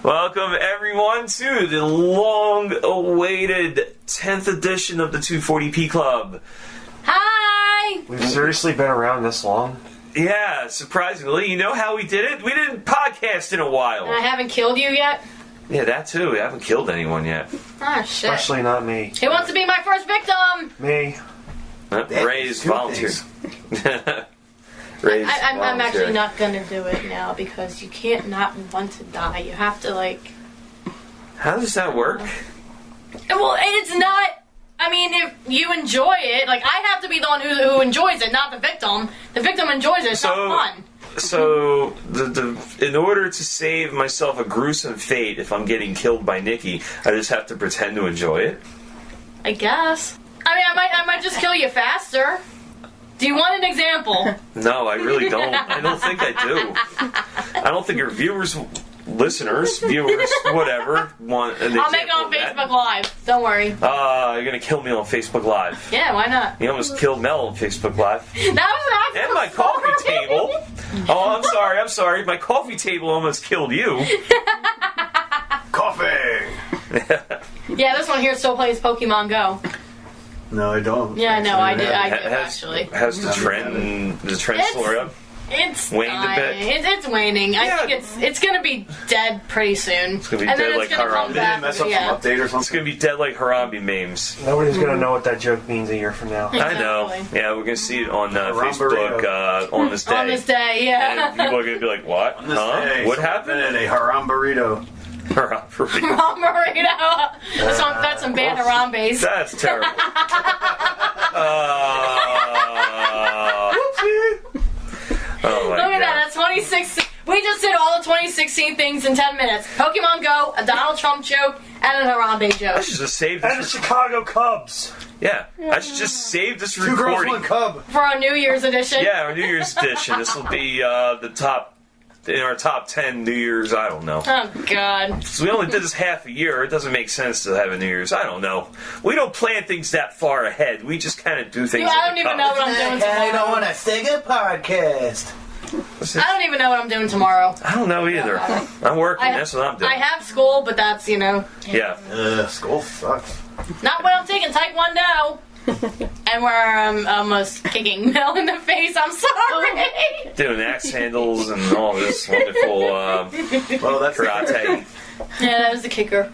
Welcome, everyone, to the long-awaited 10th edition of the 240p Club. Hi! We've seriously been around this long? Yeah, surprisingly. You know how we did it? We didn't podcast in a while. And I haven't killed you yet? Yeah, that too. We haven't killed anyone yet. Ah, shit. Especially not me. Who wants to be my first victim? Me. Ray's volunteer. Ray's I'm actually not gonna do it now because you can't not want to die. You have to, like... How does that work? Well, it's not... I mean, if you enjoy it, like, I have to be the one who enjoys it, not the victim. The victim enjoys it. It's not fun. So, in order to save myself a gruesome fate if I'm getting killed by Nikki, I just have to pretend to enjoy it? I guess. I mean, I might just kill you faster. Do you want an example? No, I really don't. I don't think I do. I don't think your viewers, whatever, want an example. I'll make it on Facebook Live. Don't worry. You're gonna kill me on Facebook Live. Yeah, why not? You almost killed Mel on Facebook Live. That was And my coffee table. Oh, I'm sorry. My coffee table almost killed you. Coffee! Yeah, this one here still plays Pokemon Go. No, I don't. Yeah, no, I did actually. Has the trend slowed up? It's waned a bit. It's waning. I think it's gonna be dead pretty soon. It's gonna be dead like Harambe. Did it mess up some update or something? It's gonna be dead like Harambe memes. Nobody's gonna know what that joke means a year from now. Exactly. I know. Yeah, we're gonna see it on Facebook on this day. On this day, yeah. And people are gonna be like, "What? On this Huh? day, What someone happened?" invented a Harambe burrito. Harambe burrito. Burrito. That's some bad Harambes. That's terrible. Oh my Look at God. that. That's 2016. We just did all the 2016 things in 10 minutes. Pokemon Go, a Donald Trump joke, and a Harambe joke. I should just save And the this. Chicago Cubs. Yeah, I should just save this Two girls, recording. one cub. For our New Year's edition. Yeah, our New Year's edition. This will be the top in our top 10 New Year's. I don't know. Oh, God. So we only did this half a year. It doesn't make sense to have a New Year's. I don't know. We don't plan things that far ahead. We just kind of do things. Yeah, I don't even know what I'm doing tomorrow. I don't want to sing a podcast. I don't even know what I'm doing tomorrow. I don't know either. I'm working. That's what I'm doing. I have school, but that's, Yeah. School sucks. Not when I'm taking Taekwondo. And where I'm almost kicking Mel in the face. I'm sorry. Doing axe handles and all this wonderful Well, that's karate. Yeah, that was the kicker.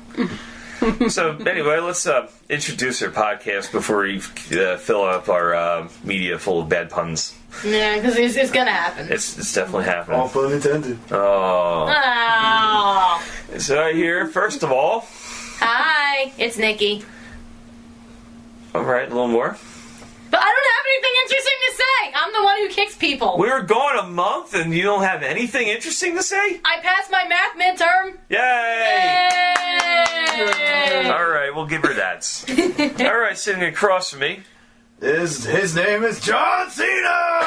So anyway, let's introduce our podcast before we fill up our media full of bad puns. Yeah, because it's gonna happen. It's definitely happening. all fun intended. Oh. Oh. So right here, first of all. Hi, it's Nikki. All right, a little more. But I don't have anything interesting to say. I'm the one who kicks people. We were gone a month and you don't have anything interesting to say? I passed my math midterm. Yay! Yay! All right, we'll give her that. All right, sitting across from me. His name is John Cena!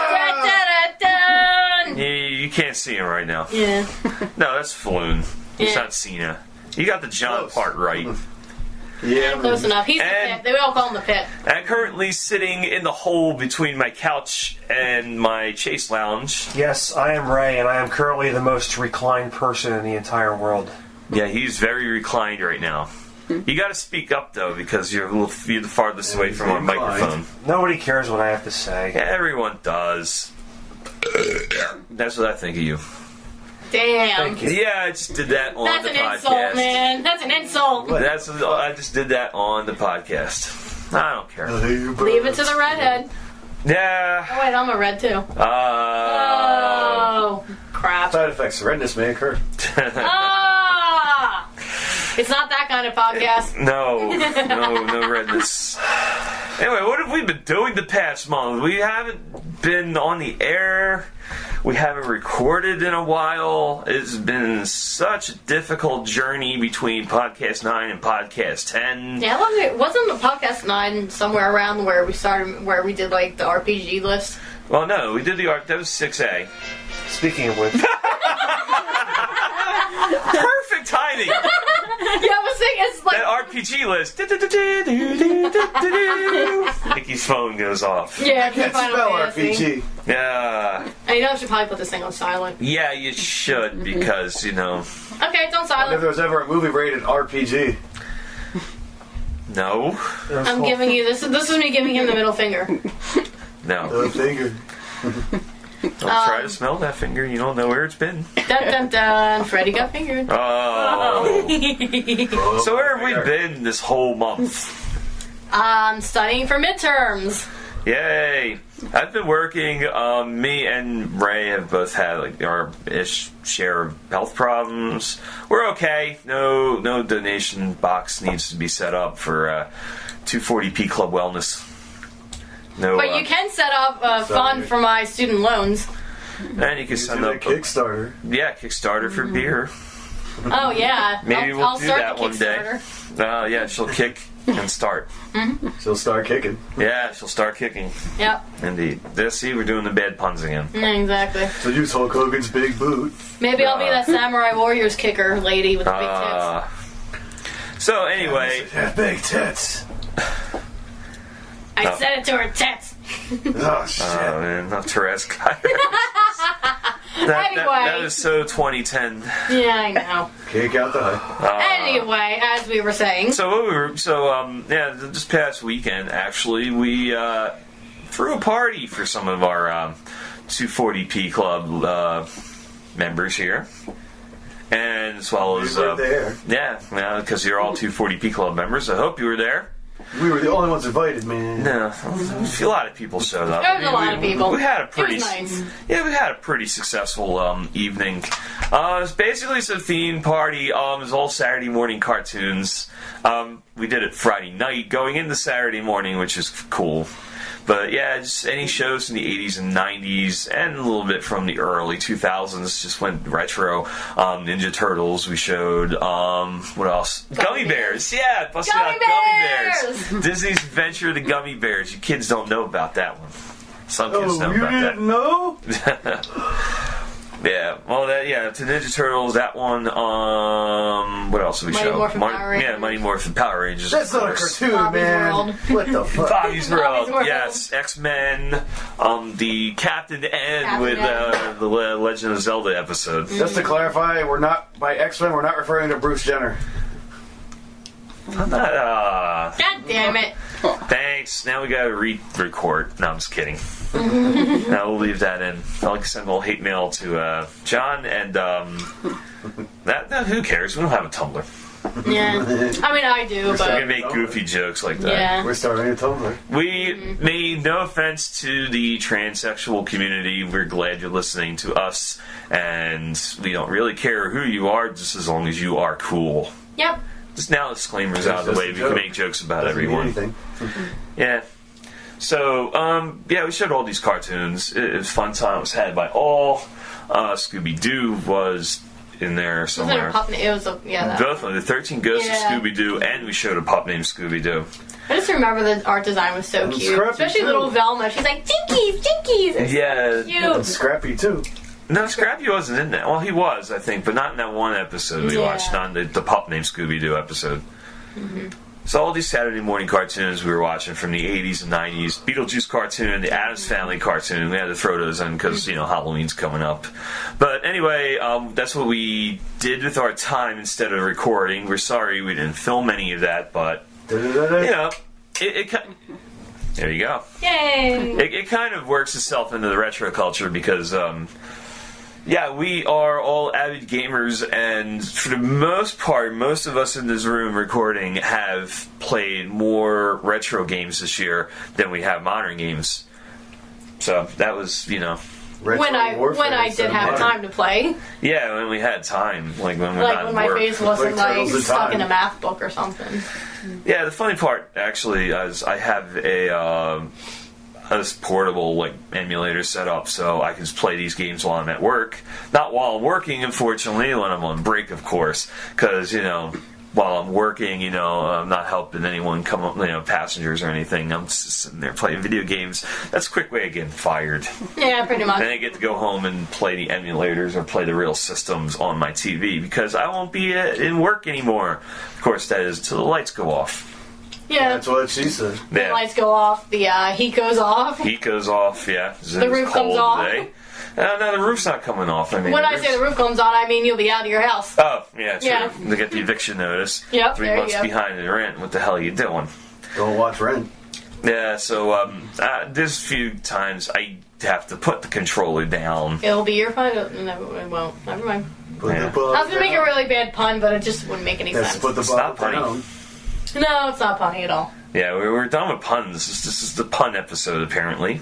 Da-da-da-dun. You can't see him right now. Yeah. No, that's Falloon. It's Yeah. not Cena. You got the John Close. part right. Yeah, Close enough. He's the And- pit. They all call him the pit. I'm currently sitting in the hole between my couch and my chase lounge. Yes, I am Ray, and I am currently the most reclined person in the entire world. Yeah, he's very reclined right now. You got to speak up though, because you're the farthest away from our Reclined. microphone. Nobody cares what I have to say. Everyone does. That's what I think of you. Damn. Thank you. Yeah, I just did that on That's the an podcast. insult, man. That's an insult. I just did that on the podcast. I don't care. Leave it to the redhead. Yeah. Oh, wait, I'm a red too. Oh, crap. Side effects. Redness may occur. Ah! It's not that kind of podcast. No redness. Anyway, what have we been doing the past month? We haven't been on the air. We haven't recorded in a while. It's been such a difficult journey between Podcast 9 and Podcast 10. Yeah, wasn't the podcast 9 somewhere around where we started, where we did like the RPG list? Well, no, we did the art. That was 6A. Speaking of which, Perfect timing. Yeah, I was thinking it's like That RPG list. Nikki's phone goes off. Yeah, Can't Final spell Fantasy. RPG. Yeah. And you know I should probably put this thing on silent. Yeah, you should, because, Okay, it's on If silent. there was ever a movie rated RPG. no. I'm giving you this. This is me giving him the middle finger. No. The finger. Don't try to smell that finger. You don't know where it's been. Dun dun dun. Freddy got fingered. Oh. So where have we been this whole month? Studying for midterms. Yay! I've been working. Me and Ray have both had like our ish share of health problems. We're okay. No donation box needs to be set up for 240p Club Wellness. No. But you can set up a fund for my student loans. And you can send Do up a Kickstarter. Kickstarter for beer. Oh yeah. Maybe I'll we'll do start that the one day. Kickstarter. Yeah, she'll kick and start. She'll start kicking. Yeah, she'll start kicking. Yep. Indeed. See, we're doing the bad puns again. Exactly. So use Hulk Hogan's big boot. Maybe I'll be that Samurai Warriors kicker lady with the big tits. So anyway, Have big tits. I said it to her tits. Oh shit. oh man, not Therese guy. Anyway. that is so 2010. Yeah, I know. Kick out the hut. Anyway, as we were saying. So what we were, this past weekend actually we threw a party for some of our 240p club members here, and as well as We were there. yeah, because you're all 240p club members. I hope you were there. We were the only ones invited, man. No, a lot of people showed up. There was a lot of people. We had a It pretty, was nice. yeah, we had a pretty successful evening. It was basically a theme party. It was all Saturday morning cartoons. We did it Friday night, going into Saturday morning, which is cool. But yeah, just any shows from the 80s and 90s, and a little bit from the early 2000s. Just went retro. Ninja Turtles. We showed. What else? Gummy Bears. Yeah, busted out Gummy Bears. Disney's Adventure of the Gummy Bears. You kids don't know about that one. Some kids know Oh, you about didn't know? that. Yeah, well, to Ninja Turtles, that one. What else did we Mighty show? Morphin Power Rangers. Yeah, Mighty Morphin Power Rangers. That's of not a course. cartoon, Bobby's man. World. What the fuck? Bobby's World, World. yes. X-Men, the Captain N with N. the Legend of Zelda episode. Just to clarify, we're not by X-Men. We're not referring to Bruce Jenner. I'm not, God damn it. thanks. Now we gotta re-record. No, I'm just kidding. No, we'll leave that in. I'll send a little hate mail to John, and who cares? We don't have a Tumblr. Yeah. I mean, I do, We're gonna but. make goofy jokes like that. Yeah. We're starting a Tumblr. We mean no offense to the transsexual community. We're glad you're listening to us, and we don't really care who you are, just as long as you are cool. Yep. Just now, disclaimers out of the just way. a We joke. can make jokes about Doesn't mean everyone. anything. Yeah. So, we showed all these cartoons. It was a fun time. It was had by all. Scooby-Doo was in there Was it a somewhere. pup? It was a. Yeah. That. Both of them, the 13 Ghosts Yeah. of Scooby-Doo, and we showed a pup named Scooby-Doo. I just remember the art design was so cute. Scrappy, Especially too. little Velma. She's like, Jinkies, Jinkies. It's Yeah. cute. And Scrappy, too. No, Scrappy wasn't in that. Well, he was, I think, but not in that one episode we Yeah. watched, not in the pup named Scooby-Doo episode. So all these Saturday morning cartoons we were watching from the 80s and 90s, Beetlejuice cartoon, the Addams Family cartoon, we had to throw those in because, Halloween's coming up. But anyway, that's what we did with our time instead of recording. We're sorry we didn't film any of that, but, Da-da-da-da. there you go. Yay. It kind of works itself into the retro culture because, we are all avid gamers, and for the most part, most of us in this room recording have played more retro games this year than we have modern games. So that was, Retro When I warfare did instead of have modern. time to play, yeah, when we had time, like when we're like not when in my work. face wasn't Like like Turtles in stuck in Time. a math book or something. Yeah, the funny part actually is I have a portable emulator set up so I can just play these games while I'm at work. Not while I'm working, unfortunately, when I'm on break, of course, because while I'm working, I'm not helping anyone come up, passengers or anything. I'm just sitting there playing video games. That's a quick way of getting fired. Yeah, pretty much. Then I get to go home and play the emulators or play the real systems on my TV because I won't be in work anymore. Of course, that is until the lights go off. Yeah. That's what she said. The lights go off, the heat goes off. Heat goes off, yeah. The roof comes off. Today. No, the roof's not coming off. I mean, when I say the roof comes on, I mean you'll be out of your house. Oh, yeah, true. Yeah. They get the eviction notice. Yep, 3 there you months go. behind in rent. What the hell are you doing? Don't watch Rent. Yeah, so there's a few times I have to put the controller down. It'll be your fun. No, it won't. Never mind. Put Yeah. the bug I was gonna make a down. really bad pun, but it just wouldn't make any Yes, sense. put the It's not bug funny. down. No, it's not funny at all. Yeah, we're done with puns. This is the pun episode, apparently.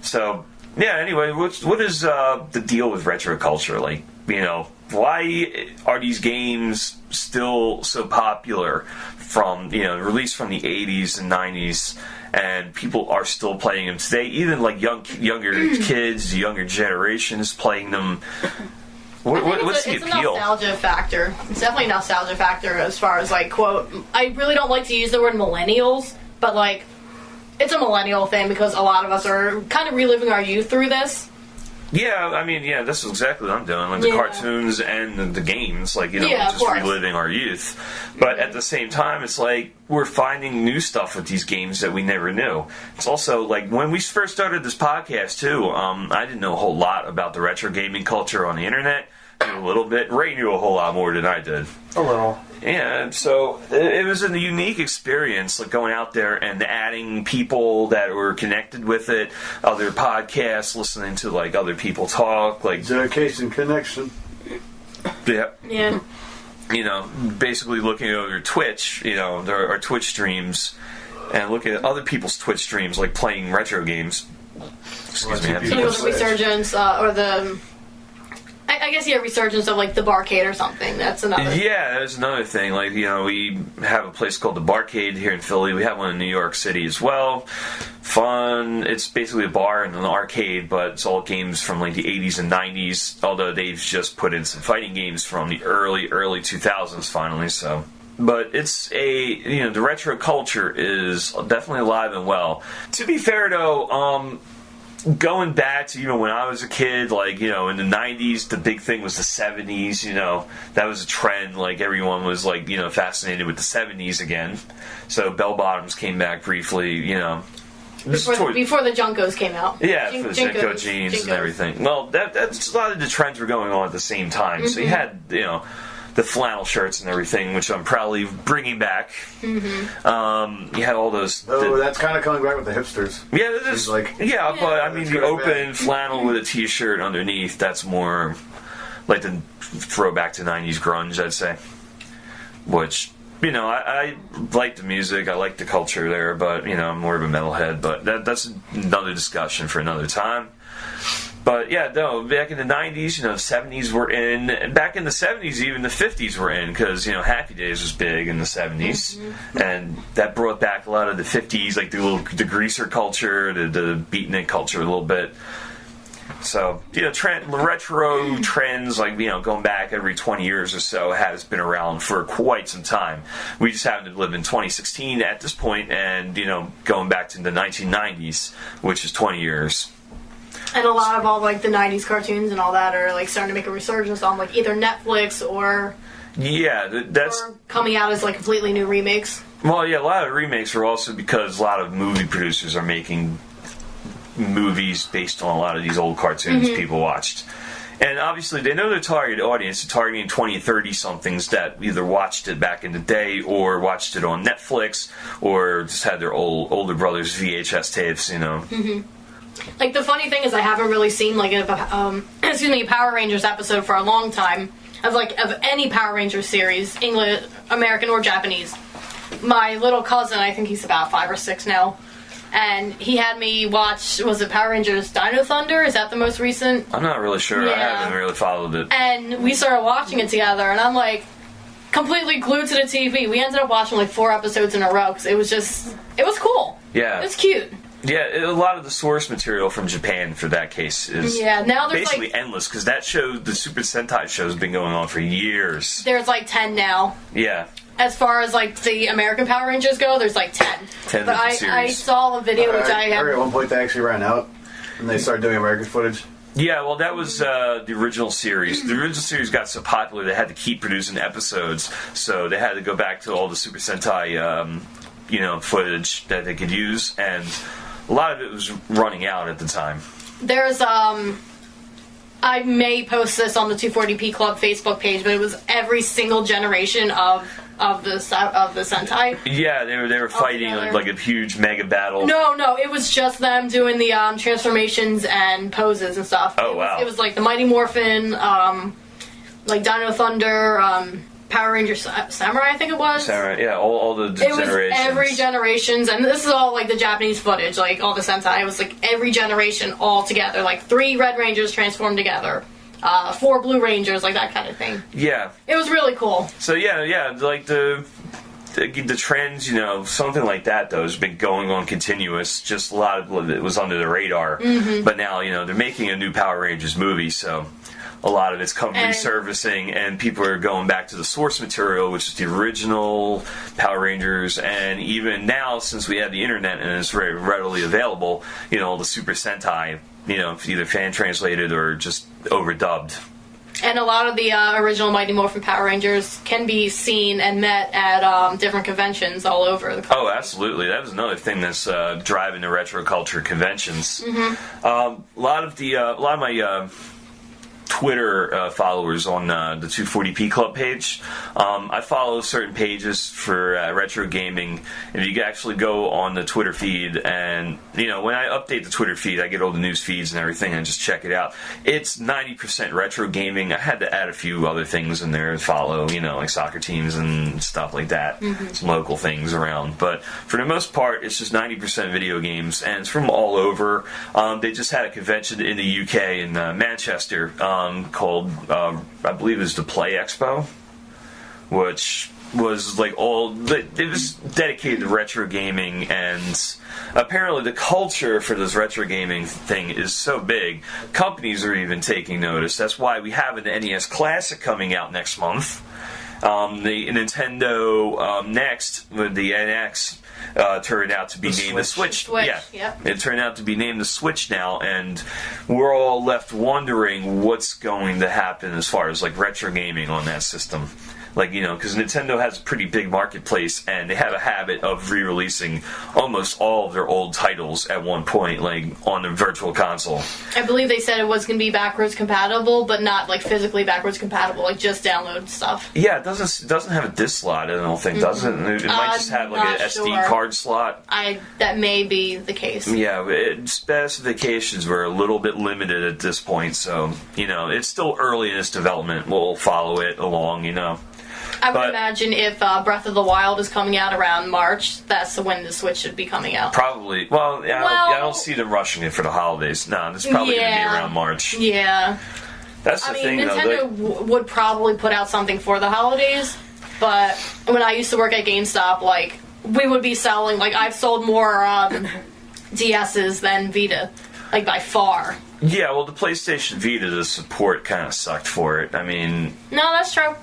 So, yeah, anyway, what is the deal with retro culture? Like, why are these games still so popular from, released from the 80s and 90s, and people are still playing them today? Even, like, younger kids, the younger generation is playing them. What's the it's appeal? a nostalgia factor. It's definitely a nostalgia factor as far as, like, quote, I really don't like to use the word millennials, but, like, it's a millennial thing because a lot of us are kind of reliving our youth through this. Yeah, I mean, this is exactly what I'm doing. Like the Yeah. cartoons and the games, like, Yeah, of just course. reliving our youth. But at the same time, it's like we're finding new stuff with these games that we never knew. It's also like when we first started this podcast, too, I didn't know a whole lot about the retro gaming culture on the internet. Knew a little bit. Ray knew a whole lot more than I did. A little. Yeah, so it was a unique experience, like going out there and adding people that were connected with it, other podcasts, listening to like other people talk, like Dedication connection. yeah, Yeah. basically looking over Twitch, there are Twitch streams, and looking at other people's Twitch streams, like playing retro games. Excuse me. I have to So get it this- was a resurgence, or the... I guess, resurgence of, like, the barcade or something. That's another... Yeah, that's another thing. Like, we have a place called the Barcade here in Philly. We have one in New York City as well. Fun. It's basically a bar and an arcade, but it's all games from, like, the 80s and 90s, although they've just put in some fighting games from the early 2000s finally, so... But it's the retro culture is definitely alive and well. To be fair, though, going back to even when I was a kid, like, in the 90s, the big thing was the 70s, that was a trend. Like, everyone was, like, fascinated with the 70s again. So bell bottoms came back briefly, Before the Junkos came out. Yeah, for the Jinko jeans and everything. Well, that's a lot of the trends were going on at the same time. Mm-hmm. So you had, the flannel shirts and everything, which I'm proudly bringing back. Mm-hmm. You had all those... Oh, that's kind of coming back with the hipsters. Yeah, it is. Like, yeah, but I mean, the really open bad. flannel with a t-shirt underneath, that's more like the throwback to 90s grunge, I'd say. Which, I like the music, I like the culture there, but, I'm more of a metalhead, but that's another discussion for another time. But yeah, no, back in the 90s, 70s were in, and back in the 70s, even the 50s were in, because, Happy Days was big in the 70s, and that brought back a lot of the 50s, like the greaser culture, the beatnik culture a little bit. So, retro trends, like, going back every 20 years or so, has been around for quite some time. We just happen to live in 2016 at this point, and, going back to the 1990s, which is 20 years. And a lot of all, like, the 90s cartoons and all that are, like, starting to make a resurgence on, like, either Netflix or... Yeah, that's... Or coming out as, like, completely new remakes. Well, yeah, a lot of remakes are also because a lot of movie producers are making movies based on a lot of these old cartoons people watched. And obviously, they know their target audience. They're targeting 20, 30-somethings that either watched it back in the day or watched it on Netflix or just had their older brothers' VHS tapes, Like, the funny thing is I haven't really seen, like, a Power Rangers episode for a long time. Of any Power Rangers series, English, American, or Japanese. My little cousin, I think he's about 5 or 6 now, and he had me watch, was it Power Rangers Dino Thunder? Is that the most recent? I'm not really sure. Yeah. I haven't really followed it. And we started watching it together, and I'm, like, completely glued to the TV. We ended up watching, like, 4 episodes in a row, because it was cool. Yeah. It was cute. Yeah, a lot of the source material from Japan for that case is now there's basically like, endless, because that show, the Super Sentai show, has been going on for years. There's like 10 now. Yeah. As far as like the American Power Rangers go, there's like 10. 10 but I saw a video which I heard at one point they actually ran out and they started doing American footage. Yeah, well, that was the original series. The original series got so popular they had to keep producing episodes, so they had to go back to all the Super Sentai, footage that they could use, and a lot of it was running out at the time. There's I may post this on the 240p Club Facebook page, but it was every single generation of the Sentai. Yeah, they were fighting like a huge mega battle. No, it was just them doing the transformations and poses and stuff. Oh, wow. It was like the Mighty Morphin, like Dino Thunder, Power Ranger Samurai, I think it was. Samurai, yeah, all the generations. It was every generations, and this is all like the Japanese footage, like all the Sentai. It was like every generation all together, like 3 Red Rangers transformed together, 4 Blue Rangers, like that kind of thing. Yeah. It was really cool. So yeah, like the trends, something like that though has been going on continuous. Just a lot of it was under the radar, but now they're making a new Power Rangers movie, so a lot of it's resurfacing, and people are going back to the source material, which is the original Power Rangers, and even now, since we have the internet and it's very readily available, the Super Sentai, either fan translated or just overdubbed. And a lot of the original Mighty Morphin Power Rangers can be seen and met at different conventions all over the country. Oh, absolutely. That was another thing that's driving the retro culture conventions. A lot of my Twitter followers on the 240p Club page. I follow certain pages for retro gaming, and you can actually go on the Twitter feed, and when I update the Twitter feed, I get all the news feeds and everything, and just check it out. It's 90% retro gaming. I had to add a few other things in there to follow, like soccer teams and stuff like that, some local things around. But for the most part, it's just 90% video games, and it's from all over. They just had a convention in the UK in Manchester, called, I believe it was the Play Expo, which was like it was dedicated to retro gaming, and apparently the culture for this retro gaming thing is so big, companies are even taking notice. That's why we have an NES Classic coming out next month. The Nintendo Next, with the NX, turned out to be named the Switch. Yeah. It turned out to be named the Switch now, and we're all left wondering what's going to happen as far as like retro gaming on that system. Like, because Nintendo has a pretty big marketplace, and they have a habit of re-releasing almost all of their old titles at one point, like on the virtual console. I believe they said it was going to be backwards compatible, but not like physically backwards compatible, like just download stuff. Yeah, it doesn't have a disc slot, I don't think, does it? It might just have like an SD card slot. That may be the case. Yeah, specifications were a little bit limited at this point, so, it's still early in its development. We'll follow it along, I would imagine if Breath of the Wild is coming out around March, that's when the Switch should be coming out. Probably. Well, I don't see them rushing it for the holidays. No, it's probably going to be around March. Yeah. That's the thing, Nintendo would probably put out something for the holidays, but when I used to work at GameStop, like, we would be selling, like, I've sold more DSs than Vita, like, by far. Yeah, well, the PlayStation Vita, the support kind of sucked for it. I mean... No, that's true.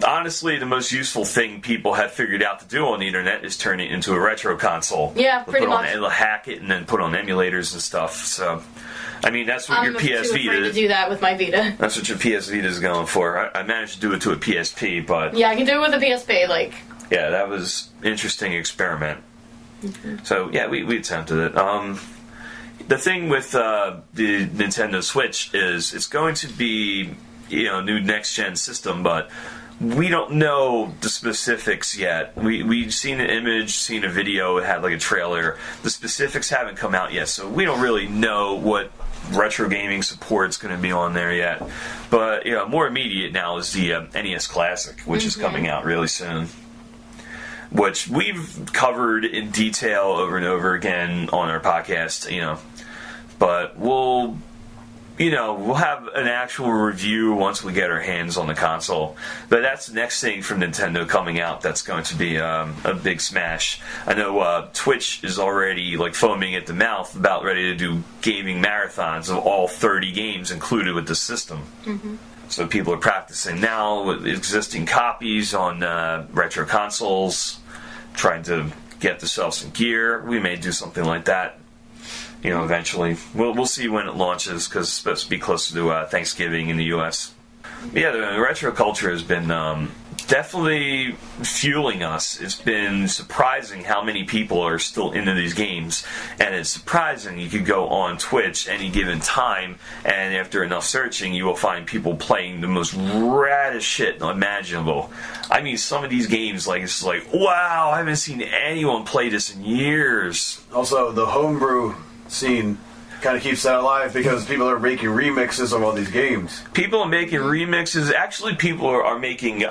Honestly, the most useful thing people have figured out to do on the internet is turn it into a retro console. Yeah, pretty much. They'll hack it and then put on emulators and stuff. So, I mean, that's what your PS Vita... I'm too afraid to do that with my Vita. That's what your PS Vita is going for. I managed to do it to a PSP, but... Yeah, I can do it with a PSP, like... Yeah, that was an interesting experiment. So, yeah, we attempted it. The thing with the Nintendo Switch is it's going to be, a new next-gen system, but... we don't know the specifics yet. We've seen an image, seen a video, it had like a trailer. The specifics haven't come out yet, so we don't really know what retro gaming support's going to be on there yet. But more immediate now is the NES Classic, which is coming out really soon, which we've covered in detail over and over again on our podcast. But we'll we'll have an actual review once we get our hands on the console. But that's the next thing from Nintendo coming out that's going to be a big smash. I know Twitch is already like foaming at the mouth about ready to do gaming marathons of all 30 games included with the system. Mm-hmm. So people are practicing now with existing copies on retro consoles, trying to get themselves some gear. We may do something like that. Eventually. We'll see when it launches, because it's supposed to be closer to Thanksgiving in the U.S. Yeah, the retro culture has been definitely fueling us. It's been surprising how many people are still into these games, and it's surprising you could go on Twitch any given time, and after enough searching, you will find people playing the most raddest shit imaginable. I mean, some of these games, like, it's like, wow, I haven't seen anyone play this in years. Also, the homebrew scene kind of keeps that alive because people are making remixes of all these games. People are making remixes. Actually, people are making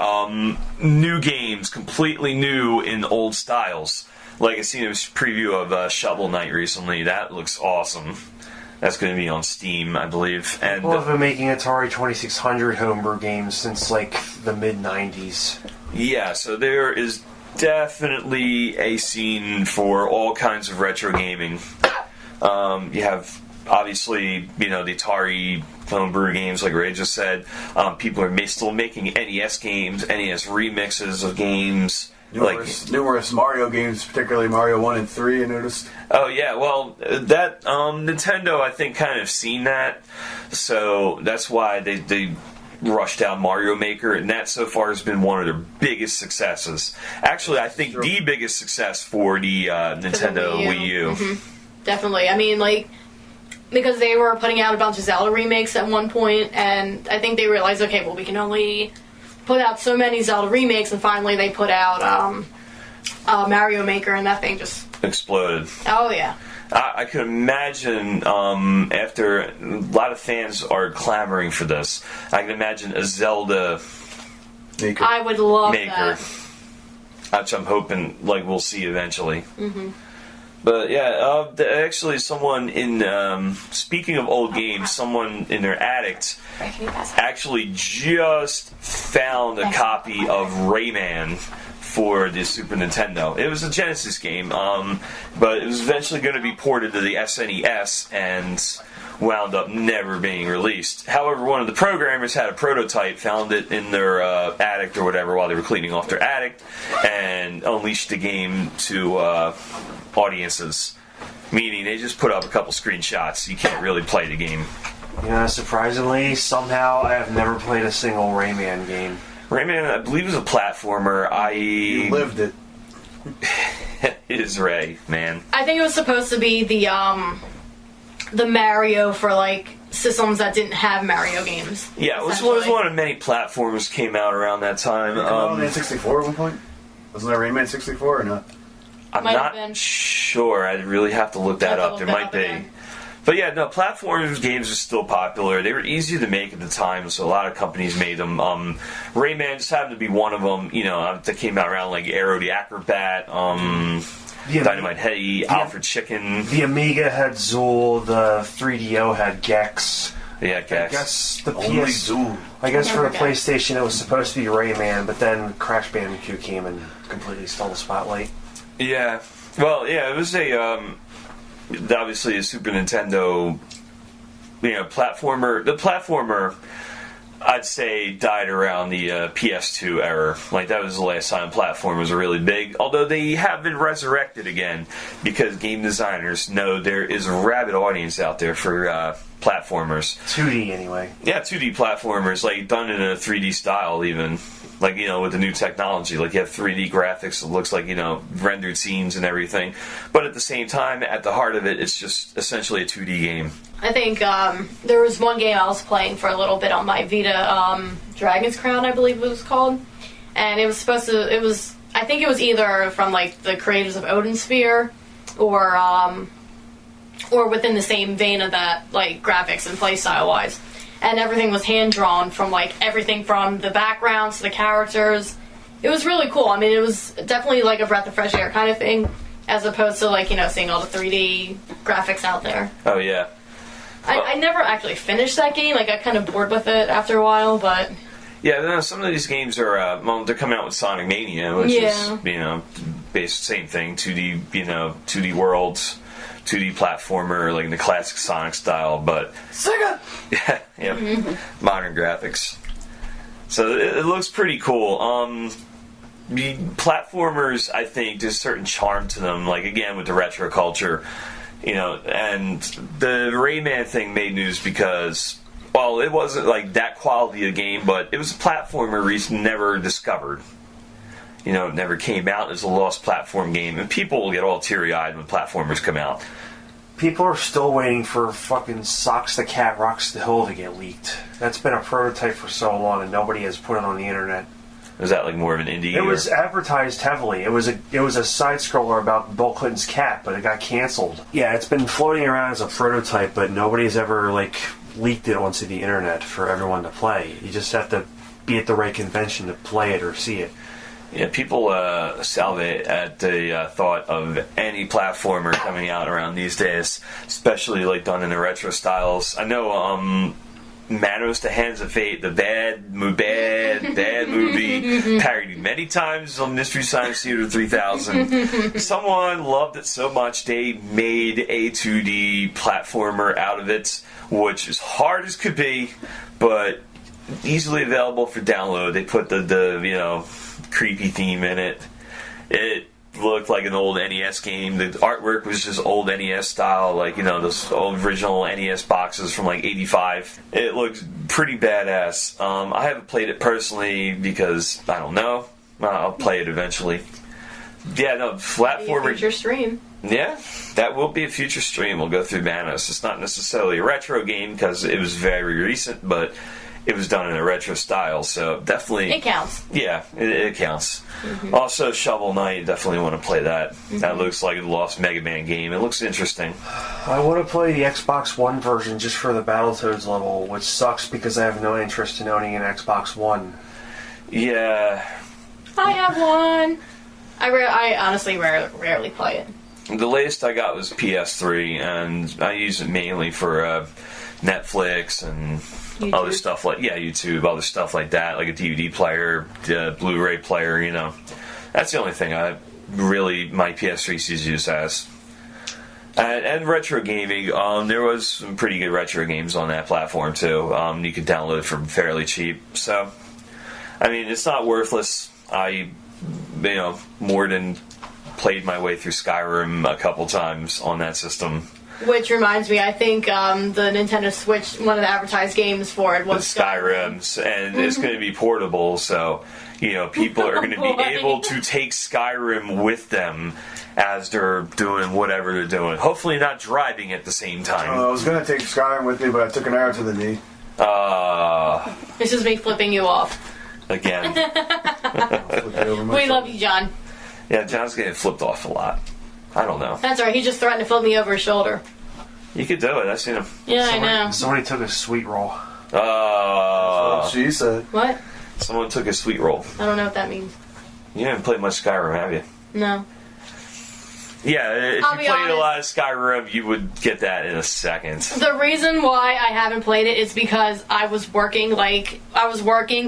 new games, completely new in old styles. Like I seen a preview of Shovel Knight recently. That looks awesome. That's going to be on Steam, I believe. And people have been making Atari 2600 homebrew games since like the mid-90s. Yeah, so there is definitely a scene for all kinds of retro gaming. You have, obviously, the Atari homebrew games, like Ray just said. People are still making NES games, NES remixes of games. Numerous Mario games, particularly Mario 1 and 3, I noticed. Oh, yeah, well, that Nintendo, I think, kind of seen that. So that's why they rushed out Mario Maker, and that so far has been one of their biggest successes. Actually, I think the biggest success for the Nintendo Wii U. Mm-hmm. Definitely. I mean, because they were putting out a bunch of Zelda remakes at one point, and I think they realized, okay, well, we can only put out so many Zelda remakes, and finally they put out Mario Maker, and that thing just exploded. Oh, yeah. I could imagine, after a lot of fans are clamoring for this, I can imagine a Zelda Maker. I would love Maker, that. which I'm hoping we'll see eventually. Mm-hmm. But yeah, actually, someone speaking of old games, someone in their attic actually just found a copy of Rayman for the Super Nintendo. It was a Genesis game, but it was eventually going to be ported to the SNES and wound up never being released. However, one of the programmers had a prototype, found it in their attic or whatever while they were cleaning off their attic, and unleashed the game to audiences. Meaning they just put up a couple screenshots. You can't really play the game. Surprisingly, somehow I have never played a single Rayman game. Rayman, I believe, is a platformer. You lived it. It is Ray, man. I think it was supposed to be the Mario for systems that didn't have Mario games. Yeah, it was one of many platforms came out around that time. Rayman 64 at one point? Wasn't there Rayman 64 or not? I'm not sure. I'd really have to look that up. There might be. Again. But yeah, no, platform games are still popular. They were easy to make at the time, so a lot of companies made them. Rayman just happened to be one of them, that came out around like Aero the Acrobat, Dynamite Heady, Alfred Chicken. The Amiga had Zool, the 3DO had Gex. Yeah, Gex. I guess the Only PS. Zool. I guess for the PlayStation it was supposed to be Rayman, but then Crash Bandicoot came and completely stole the spotlight. Yeah. Well, yeah, it was obviously a Super Nintendo, platformer. The platformer, I'd say, died around the PS2 era. That was the last time platformers were really big. Although they have been resurrected again, because game designers know there is a rabid audience out there for platformers. 2D anyway. Yeah, 2D platformers, done in a 3D style even. With the new technology. You have 3D graphics, it looks like, rendered scenes and everything. But at the same time, at the heart of it, it's just essentially a 2D game. I think there was one game I was playing for a little bit on my Vita, Dragon's Crown, I believe it was called. And it was I think it was either from, the creators of Odin Sphere, or within the same vein of that, graphics and playstyle-wise. And everything was hand-drawn from, everything from the backgrounds to the characters. It was really cool. I mean, it was definitely, a breath of fresh air kind of thing, as opposed to, seeing all the 3D graphics out there. Oh, yeah. I never actually finished that game. Like, I got kind of bored with it after a while, but... Yeah, no, some of these games are, they're coming out with Sonic Mania, which is, based same thing, 2D, 2D worlds, 2D platformer, like in the classic Sonic style, but... Sega! Yeah, modern graphics. So it looks pretty cool. The platformers, I think, there's a certain charm to them, like, again, with the retro culture, and the Rayman thing made news because... Well, it wasn't like that quality of game, but it was a platformer Reese never discovered. It never came out as a lost platform game, and people will get all teary-eyed when platformers come out. People are still waiting for fucking Socks the Cat Rocks the Hill to get leaked. That's been a prototype for so long, and nobody has put it on the internet. Was that like more of an indie? It was advertised heavily. It was a side scroller about Bill Clinton's cat, but it got canceled. Yeah, it's been floating around as a prototype, but nobody's ever leaked it onto the internet for everyone to play. You just have to be at the right convention to play it or see it. Yeah, people salivate at the thought of any platformer coming out around these days, especially done in the retro styles. I know Manos the Hands of Fate, the bad movie, parodied many times on Mystery Science Theater 3000. Someone loved it so much they made a 2D platformer out of it, which is hard as could be, but easily available for download. They put the creepy theme in it. It looked like an old NES game. The artwork was just old NES style, those old original NES boxes from '85. It looked pretty badass. I haven't played it personally because I don't know. I'll play it eventually. Yeah, no, platformer. Future stream. Yeah, that will be a future stream. We'll go through Manos. It's not necessarily a retro game because it was very recent, but it was done in a retro style, so definitely... It counts. Yeah, it counts. Also, Shovel Knight, definitely want to play that. That looks like a Lost Mega Man game. It looks interesting. I want to play the Xbox One version just for the Battletoads level, which sucks because I have no interest in owning an Xbox One. Yeah. I have one. I honestly rarely play it. The latest I got was PS3, and I use it mainly for Netflix and... YouTube. Other stuff YouTube, other stuff like that, like a DVD player, Blu-ray player, That's the only thing my PS3 sees use as. And retro gaming, there was some pretty good retro games on that platform too. You could download for fairly cheap. So, it's not worthless. I, more than played my way through Skyrim a couple times on that system. Which reminds me, I think the Nintendo Switch, one of the advertised games for it was Skyrim, and it's going to be portable, so people are going to be able to take Skyrim with them as they're doing whatever they're doing. Hopefully, not driving at the same time. I was going to take Skyrim with me, but I took an arrow to the knee. This is me flipping you off again. We love you, John. Yeah, John's getting flipped off a lot. I don't know. That's alright, he just threatened to flip me over his shoulder. You could do it, I've seen him. Yeah, I know. Somebody took a sweet roll. She said. What? Someone took a sweet roll. I don't know what that means. You haven't played much Skyrim, have you? No. Yeah, if you played a lot of Skyrim, you would get that in a second. The reason why I haven't played it is because I was working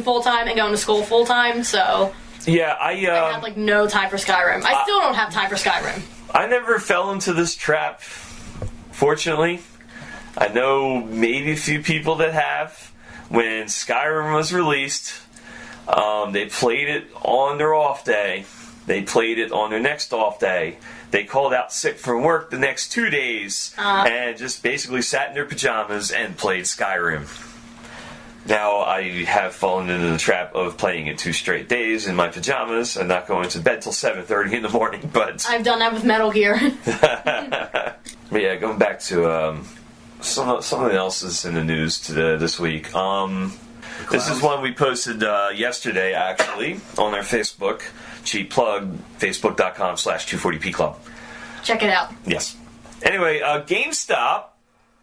full-time and going to school full-time, so... Yeah, I had no time for Skyrim. I still don't have time for Skyrim. I never fell into this trap, fortunately. I know maybe a few people that have. When Skyrim was released, they played it on their off day. They played it on their next off day. They called out sick from work the next 2 days and just basically sat in their pajamas and played Skyrim. Now I have fallen into the trap of playing it 2 straight days in my pajamas and not going to bed till 7:30 in the morning. But I've done that with Metal Gear. But yeah, going back to something else is in the news this week. This is one we posted yesterday, actually, on our Facebook. Cheap plug, facebook.com/240pclub. Check it out. Yes. Anyway, GameStop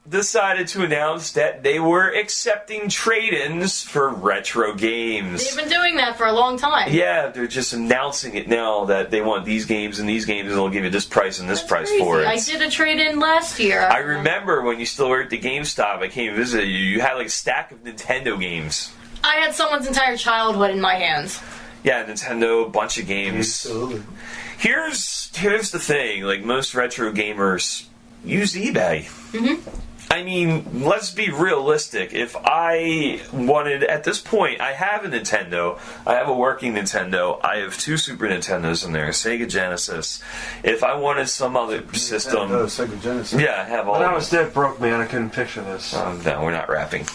decided to announce that they were accepting trade-ins for retro games. They've been doing that for a long time. Yeah, they're just announcing it now that they want these games and these games, and they'll give you this price and this price Crazy. for it. I did a trade-in last year. I remember when you still were at the GameStop, I came to visit you, you had like a stack of Nintendo games. I had someone's entire childhood in my hands. Yeah, Nintendo, bunch of games. Here's the thing, like most retro gamers use eBay. I mean, let's be realistic. If I wanted, at this point, I have a Nintendo. I have a working Nintendo. I have 2 Super Nintendos in there, Sega Genesis. If I wanted some other system... Sega Genesis. Yeah, I have all... When I was dead broke, man, I couldn't picture this. No, we're not rapping.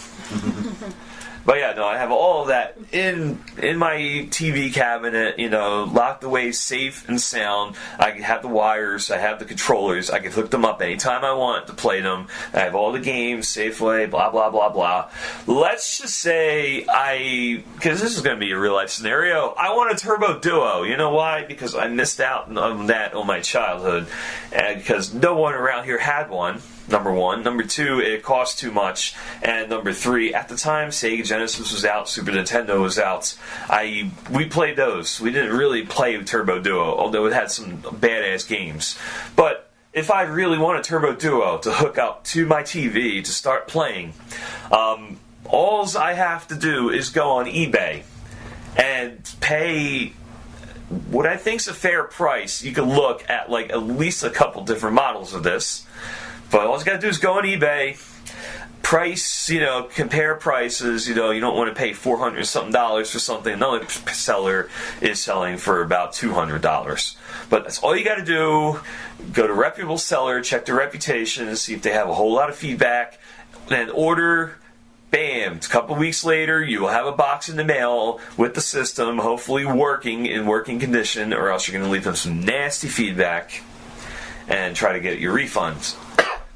But yeah, no, I have all of that in my TV cabinet, locked away safe and sound. I have the wires, I have the controllers, I can hook them up anytime I want to play them. I have all the games, Safeway, blah, blah, blah, blah. Let's just say because this is going to be a real life scenario, I want a Turbo Duo. You know why? Because I missed out on that on my childhood, and because no one around here had one. Number 1. Number 2, it cost too much. And number 3, at the time, Sega Genesis was out, Super Nintendo was out. We played those. We didn't really play Turbo Duo, although it had some badass games. But if I really want a Turbo Duo to hook up to my TV to start playing, all I have to do is go on eBay and pay what I think's a fair price. You can look at like at least a couple different models of this. But all you gotta do is go on eBay, price, compare prices. You don't want to pay $400 something for something another seller is selling for about $200. But that's all you gotta do. Go to a reputable seller, check their reputation, see if they have a whole lot of feedback, then order. Bam! A couple weeks later, you will have a box in the mail with the system, hopefully working in working condition, or else you're going to leave them some nasty feedback and try to get your refunds.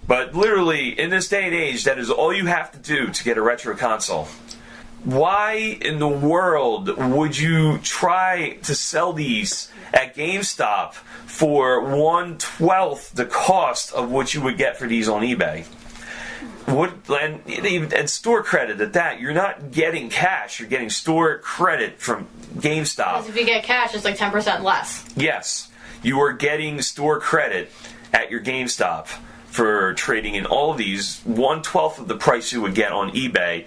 But literally, in this day and age, that is all you have to do to get a retro console. Why in the world would you try to sell these at GameStop for 1/12 the cost of what you would get for these on eBay? And store credit at that. You're not getting cash, you're getting store credit from GameStop. Because if you get cash, it's like 10% less. Yes, you are getting store credit at your GameStop for trading in all of these, 1/12 of the price you would get on eBay.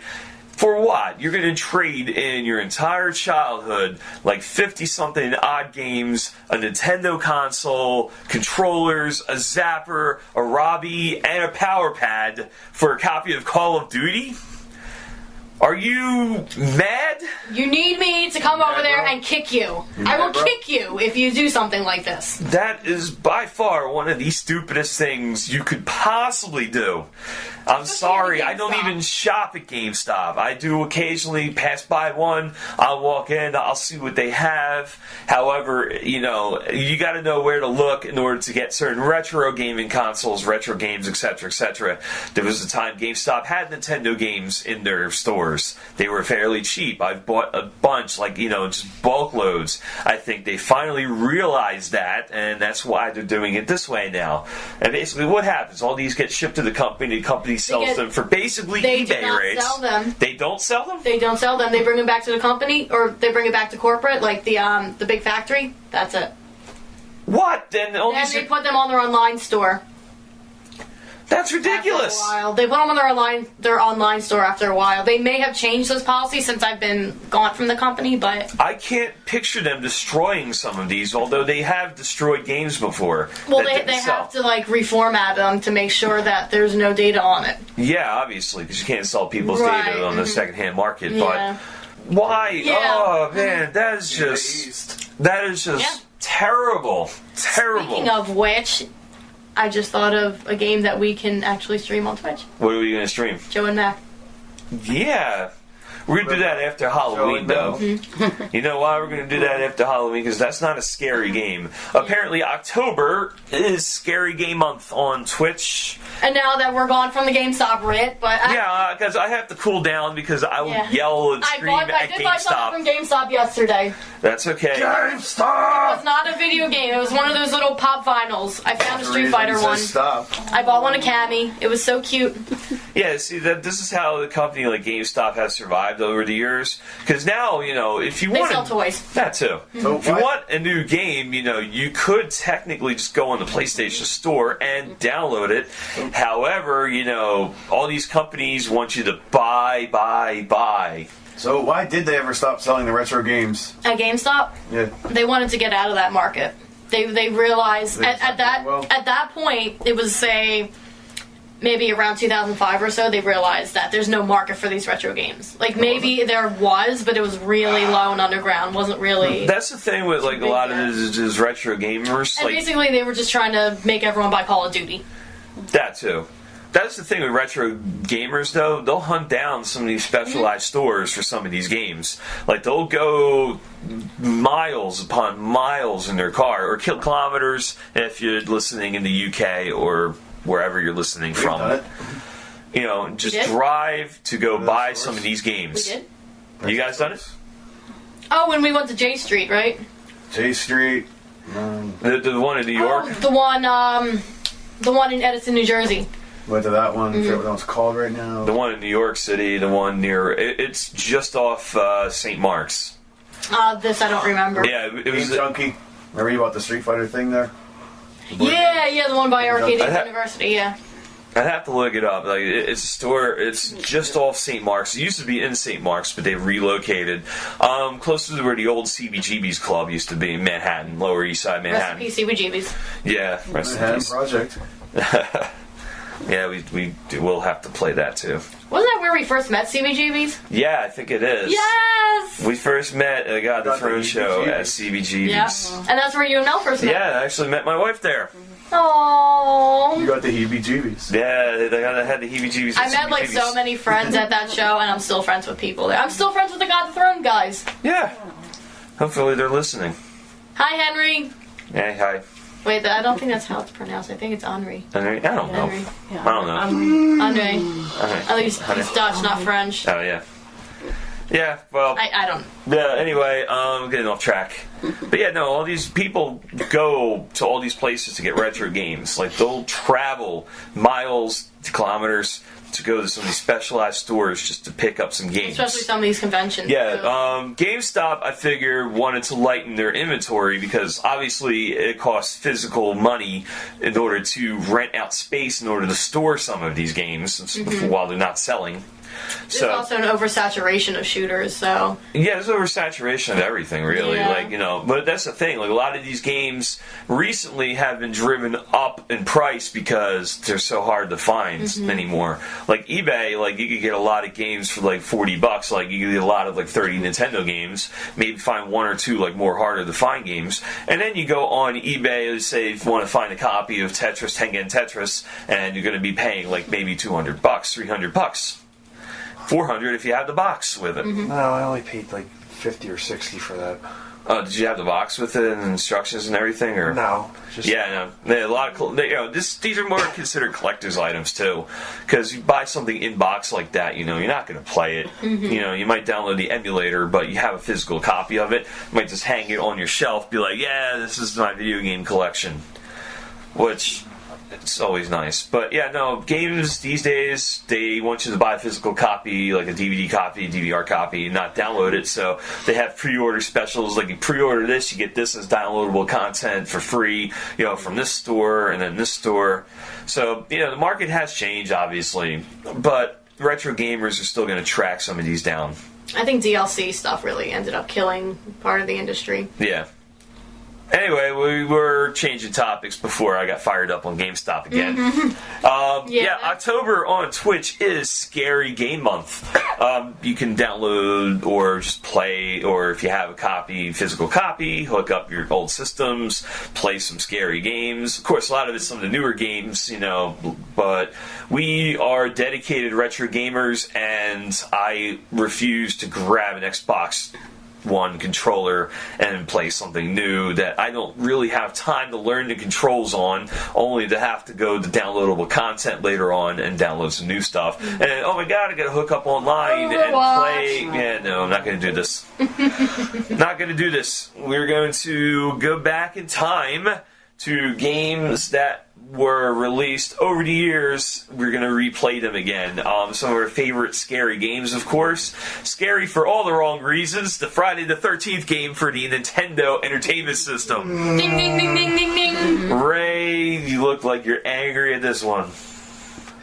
For what? You're going to trade in your entire childhood, like 50-something odd games, a Nintendo console, controllers, a zapper, a Robbie, and a power pad for a copy of Call of Duty? Are you mad? You need me to come over there and kick you. I will kick you if you do something like this. That is by far one of the stupidest things you could possibly do. I'm sorry, I don't even shop at GameStop. I do occasionally pass by one. I'll walk in, I'll see what they have. However, you got to know where to look in order to get certain retro gaming consoles, retro games, etc., etc. There was a time GameStop had Nintendo games in their stores. They were fairly cheap. I've bought a bunch, just bulk loads. I think they finally realized that, and that's why they're doing it this way now. And basically what happens? All these get shipped to the company sells them for basically eBay rates. Sell them. They don't sell them? They don't sell them. They bring them back to the company, or they bring it back to corporate, like the big factory. That's it. What? Then they put them on their online store. That's ridiculous. After a while. They put them on their online store after a while. They may have changed those policies since I've been gone from the company, but I can't picture them destroying some of these, although they have destroyed games before. Well, they have to reformat them to make sure that there's no data on it. Yeah, obviously, because you can't sell people's data on the secondhand market. Yeah. But why? Yeah. Oh man, that is just terrible. Terrible. Speaking of which, I just thought of a game that we can actually stream on Twitch. What are we going to stream? Joe and Mac. Yeah. We're going to do that after Halloween, though. You know why we're going to do that after Halloween? Because that's not a scary game. Apparently, October is Scary Game Month on Twitch. And now that we're gone from the GameStop rant, but because I have to cool down because I would yell and scream at I did buy something from GameStop yesterday. That's okay. GameStop! It was not a video game. It was one of those little pop vinyls. I found a Street Fighter one. Stop. I bought one of Cammy. It was so cute. Yeah, see, this is how the company like GameStop has survived over the years. Because now, if you They want sell toys. that too. So If you want a new game, you could technically just go on the PlayStation Store and download it. However, all these companies want you to buy. So why did they ever stop selling the retro games? At GameStop, Yeah. they wanted to get out of that market. They realized at that point, it was maybe around 2005 or so, they realized that there's no market for these retro games. Like, maybe there was, but it was really low and underground. Wasn't really... That's the thing with like a lot of these retro gamers. And basically, they were just trying to make everyone buy Call of Duty. That too. That's the thing with retro gamers, though. They'll hunt down some of these specialized stores for some of these games. Like, they'll go miles upon miles in their car, or kilometers if you're listening in the UK or wherever you're listening from. Done it. Just drive to go buy some of these games. We did. You guys done it? Oh, when we went to J Street, right? J Street. The one in New York? Oh, the one in Edison, New Jersey. Went to that one. I forget what that one's called right now. The one in New York City, the one near... It's just off St. Mark's. This I don't remember. Yeah, it was... Game Junkie. Remember you bought the Street Fighter thing there? Yeah, the one by Arcade I ha- University, yeah. I'd have to look it up. Like, it's a store. It's just off St. Mark's. It used to be in St. Mark's, but they relocated close to where the old CBGB's club used to be in Manhattan, Lower East Side Manhattan. Rest in peace, CBGB's. Yeah, rest in Manhattan peace. Project. Yeah, we'll have to play that too. Wasn't that where we first met CBGB's? Yeah, I think it is. Yes! We first met at the God the Got the Throne show EBGBs. at CBGB's. Yeah. And that's where you and Mel first met. Yeah, I actually met my wife there. Aww. You got the heebie-jeebies. Yeah, I had the heebie-jeebies. I at met like CBGB's. so many friends at that show, and I'm still friends with people there. I'm still friends with the God the Throne guys. Yeah. Hopefully they're listening. Hi, Henry. Hey, hi. Wait, I don't think that's how it's pronounced. I think it's Henri. Henry? I don't know. Henry. I don't know. Andre. Okay. I think he's Dutch, not French. Oh, yeah. Yeah, well... I don't. Yeah, anyway, getting off track. But yeah, no, all these people go to all these places to get retro games. Like, they'll travel miles, kilometers to go to some of these specialized stores just to pick up some games. Especially some of these conventions. Yeah, too. GameStop, I figure, wanted to lighten their inventory because obviously it costs physical money in order to rent out space in order to store some of these games while they're not selling. There's also an oversaturation of shooters, so... Yeah, there's oversaturation of everything, really. Yeah. But that's the thing. Like, a lot of these games recently have been driven up in price because they're so hard to find anymore. Like, eBay, like, you could get a lot of games for, like, $40. Like, you could get a lot of, like, 30 Nintendo games. Maybe find one or two, like, more harder to find games. And then you go on eBay, let's say, if you want to find a copy of Tetris, Tengen Tetris, and you're going to be paying, like, maybe $200, $300. $400 if you have the box with it. No, I only paid like 50 or 60 for that. Did you have the box with it and instructions and everything, or No. Just Yeah, no. A lot of these are more considered collector's items too, because you buy something in box like that, you're not going to play it. You might download the emulator, but you have a physical copy of it. You might just hang it on your shelf, be like, yeah, this is my video game collection, which. It's always nice. But yeah, no, games these days, they want you to buy a physical copy, like a DVD copy, DVR copy, not download it. So they have pre-order specials, like you pre-order this, you get this as downloadable content for free, from this store and then this store. So, the market has changed, obviously, but retro gamers are still going to track some of these down. I think DLC stuff really ended up killing part of the industry. Yeah. Anyway, we were changing topics before I got fired up on GameStop again. October on Twitch is Scary Game Month. You can download or just play, or if you have a physical copy, hook up your old systems, play some scary games. Of course, a lot of it's some of the newer games, but we are dedicated retro gamers, and I refuse to grab an Xbox One controller and play something new that I don't really have time to learn the controls on, only to have to go to downloadable content later on and download some new stuff. And oh my god, I gotta hook up online and play. Yeah, no, I'm not gonna do this. Not gonna do this. We're going to go back in time to games that were released over the years. We're going to replay them again. Some of our favorite scary games, of course. Scary for all the wrong reasons. The Friday the 13th game for the Nintendo Entertainment System. Ding, ding, ding, ding, ding, ding. Ray, you look like you're angry at this one.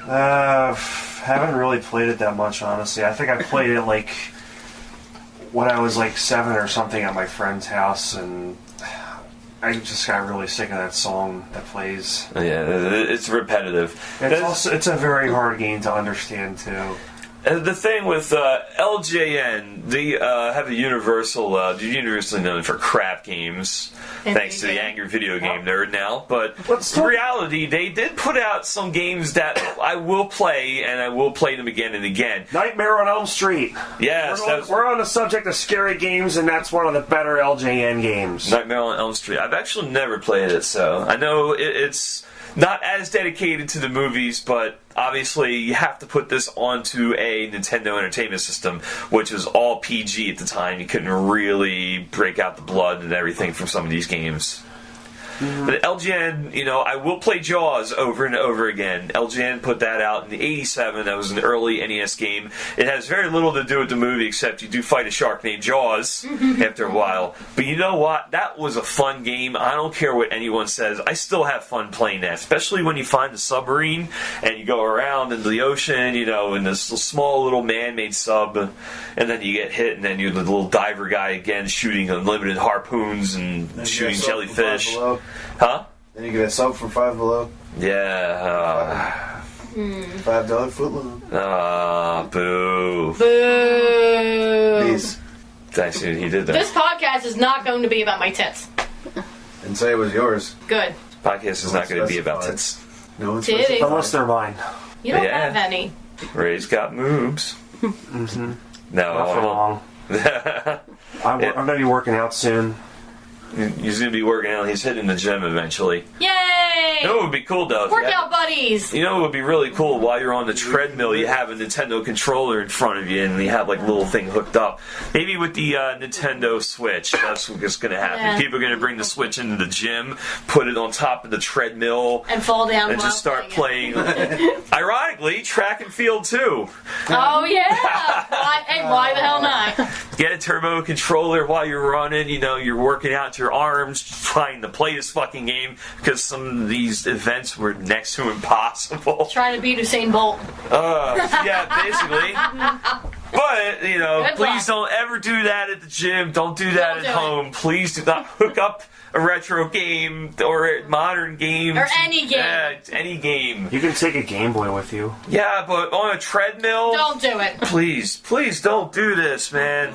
Haven't really played it that much, honestly. I think I played it when I was 7 or something at my friend's house, and I just got really sick of that song that plays. Yeah, it's repetitive. It's a very hard game to understand, too. The thing with LJN, they have a universally known for crap games, thanks to the angry video game nerd now. But in reality, they did put out some games that I will play, and I will play them again and again. Nightmare on Elm Street. Yes. We're on the subject of scary games, and that's one of the better LJN games. Nightmare on Elm Street. I've actually never played it, so I know it's not as dedicated to the movies, but obviously you have to put this onto a Nintendo Entertainment System, which was all PG at the time. You couldn't really break out the blood and everything from some of these games. But LGN, I will play Jaws over and over again. LGN put that out in the 87. That was an early NES game. It has very little to do with the movie, except you do fight a shark named Jaws after a while. But you know what? That was a fun game. I don't care what anyone says. I still have fun playing that, especially when you find the submarine and you go around into the ocean, in this small little man-made sub, and then you get hit, and then you're the little diver guy again shooting unlimited harpoons and shooting jellyfish. Huh? Then you get a sub for $5 Below. Yeah. $5 footlong. Boo. Boo. Peace. Thanks, dude. He did that. This podcast is not going to be about my tits. And say it was yours. Good. Podcast is not going to be about tits. No one's Titties. Unless they're mine. You don't have any. Ray's got moobs. Mm-hmm. No. Not for long. I'm going to be working out soon. He's going to be working out. He's hitting the gym eventually. Yay! You know what would be cool, though? Workout buddies! You know what would be really cool? While you're on the treadmill, you have a Nintendo controller in front of you, and you have, a little thing hooked up. Maybe with the Nintendo Switch. That's what's going to happen. Yeah. People are going to bring the Switch into the gym, put it on top of the treadmill, and fall down and just start playing. Ironically, track and field, too. Oh, yeah! Why the hell not? Get a turbo controller while you're running. You're working out your arms, trying to play this fucking game, because some of these events were next to impossible. Trying to beat Usain Bolt. Yeah, basically. But, please don't ever do that at the gym. Don't do that at home. Please do not hook up a retro game or a modern game. Or any game. Yeah, any game. You can take a Game Boy with you. Yeah, but on a treadmill? Don't do it. Please don't do this, man.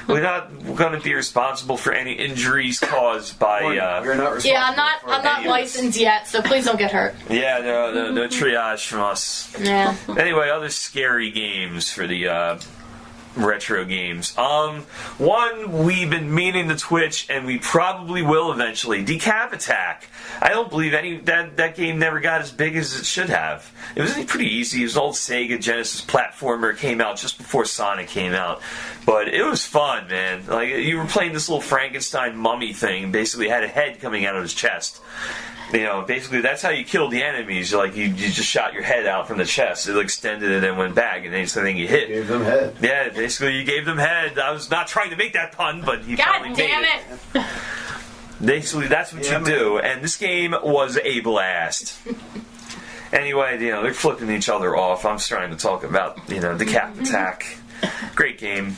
We're not going to be responsible for any injuries caused by. You're not responsible. Yeah, I'm not licensed yet, so please don't get hurt. Yeah, no triage from us. Yeah. Anyway, other scary games for the retro games. One we've been meaning to Twitch, and we probably will eventually. Decap Attack. I don't believe that game never got as big as it should have. It was pretty easy. It was an old Sega Genesis platformer. It came out just before Sonic came out, but it was fun, man. You were playing this little Frankenstein mummy thing. Basically, had a head coming out of his chest. Basically that's how you killed the enemies. You just shot your head out from the chest. It extended and then went back, and then it's the thing you hit. Gave them head. Yeah, basically you gave them head. I was not trying to make that pun, but you probably made it. God damn it! Basically, that's what you do, and this game was a blast. Anyway, they're flipping each other off. I'm trying to talk about, Decap Attack. Great game.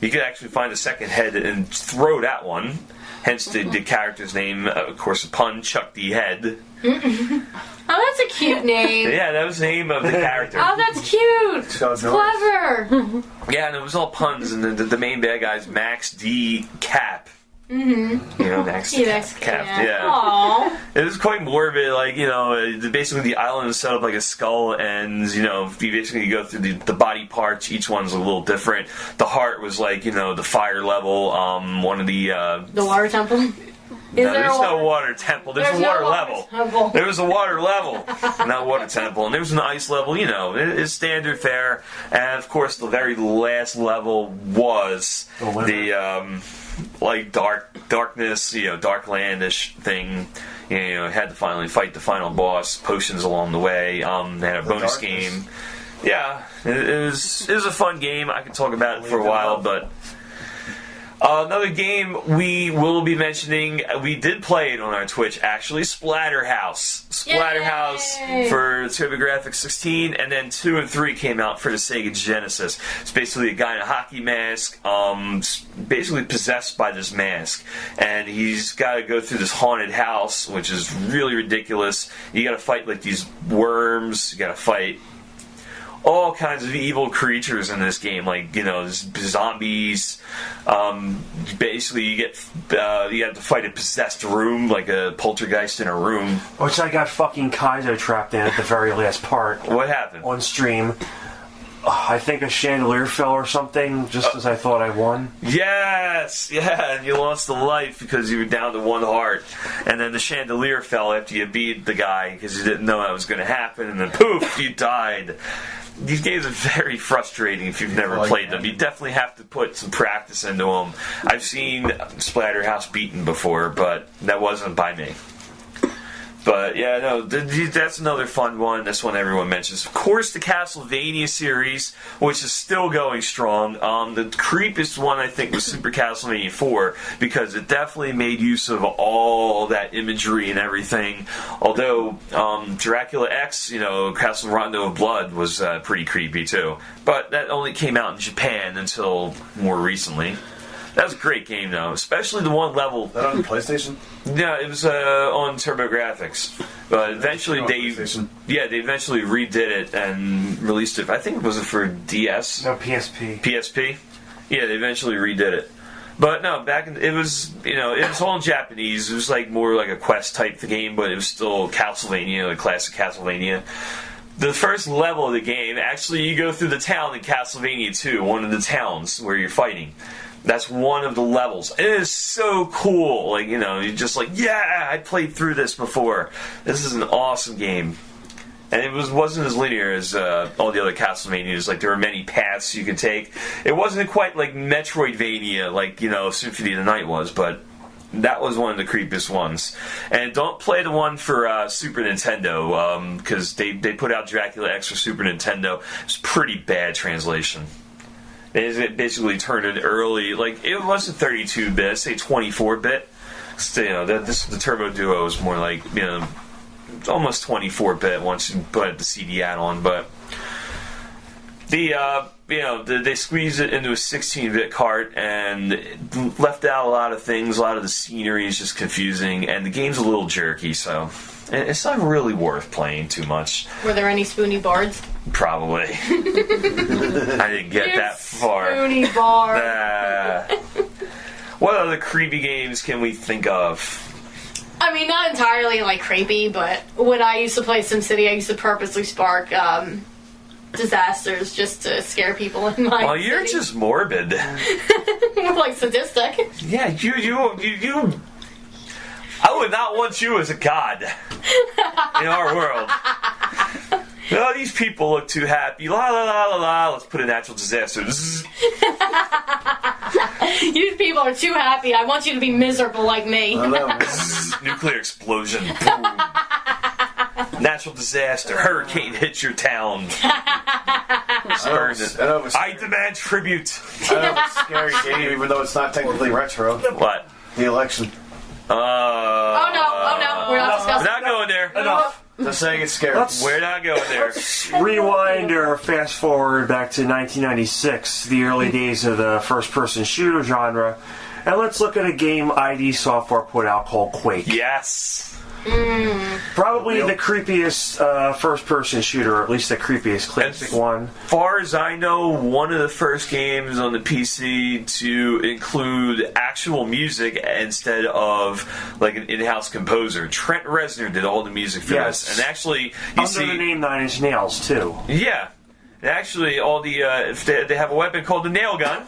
You could actually find a second head and throw that one. hence the character's name, of course, a pun, Chuck D. Head. Oh, that's a cute name. Yeah, that was the name of the character. Oh, that's cute. It's clever. Yeah, and it was all puns, and the main bad guy's Max D. Cap. Mm-hmm. You know, Max Cap. Yeah. Aww. It was quite morbid, like, you know, basically the island is set up like a skull, and, you know, you basically go through the body parts, each one's a little different. The heart was like, you know, the fire level, one of the water temple? There's no water temple. There's a water level. Temple. There was a water level, not water temple. And there was an ice level, you know, it's standard fare. And, of course, the very last level was the like darkness, you know, darklandish thing. You know, had to finally fight the final boss, potions along the way. They had a bonus game. Yeah, it was a fun game. I could talk about it for a while, but another game we will be mentioning, we did play it on our Twitch, actually, Splatterhouse. Splatterhouse for TurboGrafx 16, and then 2 and 3 came out for the Sega Genesis. It's basically a guy in a hockey mask, basically possessed by this mask, and he's got to go through this haunted house, which is really ridiculous. You got to fight like these worms, you got to fight all kinds of evil creatures in this game, like, you know, zombies. Basically, you have to fight a possessed room, like a poltergeist in a room. Which I got fucking Kaizo trapped in at the very last part. What happened? On stream. I think a chandelier fell or something, just as I thought I won. Yes! Yeah, and you lost a life because you were down to 1 heart. And then the chandelier fell after you beat the guy because you didn't know that was going to happen, and then poof, you died. These games are very frustrating if you've never played them. You definitely have to put some practice into them. I've seen Splatterhouse beaten before, but that wasn't by me. But yeah, no, that's another fun one. This one everyone mentions. Of course, the Castlevania series, which is still going strong. The creepiest one, I think, was Super Castlevania 4, because it definitely made use of all that imagery and everything. Although Dracula X, you know, Castle Rondo of Blood was pretty creepy too. But that only came out in Japan until more recently. That was a great game, though, especially the one level. Is that on the PlayStation? Yeah, it was on TurboGrafx. But eventually they eventually redid it and released it. I think was it for DS? No, PSP. PSP? Yeah, they eventually redid it. But no, it was all in Japanese. It was like more like a quest type game, but it was still Castlevania, like classic Castlevania. The first level of the game, actually, you go through the town in Castlevania 2, one of the towns where you're fighting. That's one of the levels. It is so cool. Like, you know, you're just like, yeah, I played through this before. This is an awesome game. And it wasn't as linear as all the other Castlevanias. Like, there were many paths you could take. It wasn't quite like Metroidvania, like, you know, Symphony of the Night was, but that was one of the creepiest ones. And don't play the one for Super Nintendo, because they put out Dracula X for Super Nintendo. It's pretty bad translation. It basically turned it early, like, it wasn't 32-bit, say 24-bit. So, you know, the Turbo Duo is more like, you know, it's almost 24-bit once you put the CD add-on, but they squeezed it into a 16-bit cart and left out a lot of things. A lot of the scenery is just confusing, and the game's a little jerky, so it's not really worth playing too much. Were there any spoony bards? Probably. I didn't get that far. Spoony bard. What other creepy games can we think of? I mean, not entirely like creepy, but when I used to play SimCity, I used to purposely spark disasters just to scare people in my Well, you're city. Just morbid. More like sadistic. Yeah, you. I would not want you as a god in our world. Oh, these people look too happy. La la la la la. Let's put a natural disaster. You people are too happy. I want you to be miserable like me. Nuclear explosion. Boom. Natural disaster. Hurricane hits your town. I demand tribute. I know it's a scary game, even though it's not technically retro. What? The election. Oh no, we're not discussing. We're not going there. Enough. Just saying it's scary. We're not going there. Rewind or fast forward back to 1996, the early days of the first-person shooter genre, And let's look at a game ID Software put out called Quake. Yes. Probably the creepiest first-person shooter, or at least the creepiest classic one. As far as I know, one of the first games on the PC to include actual music instead of like an in-house composer. Trent Reznor did all the music for this, and actually, under the name 9 Inch Nails too. Yeah, and actually, all the they have a weapon called the nail gun.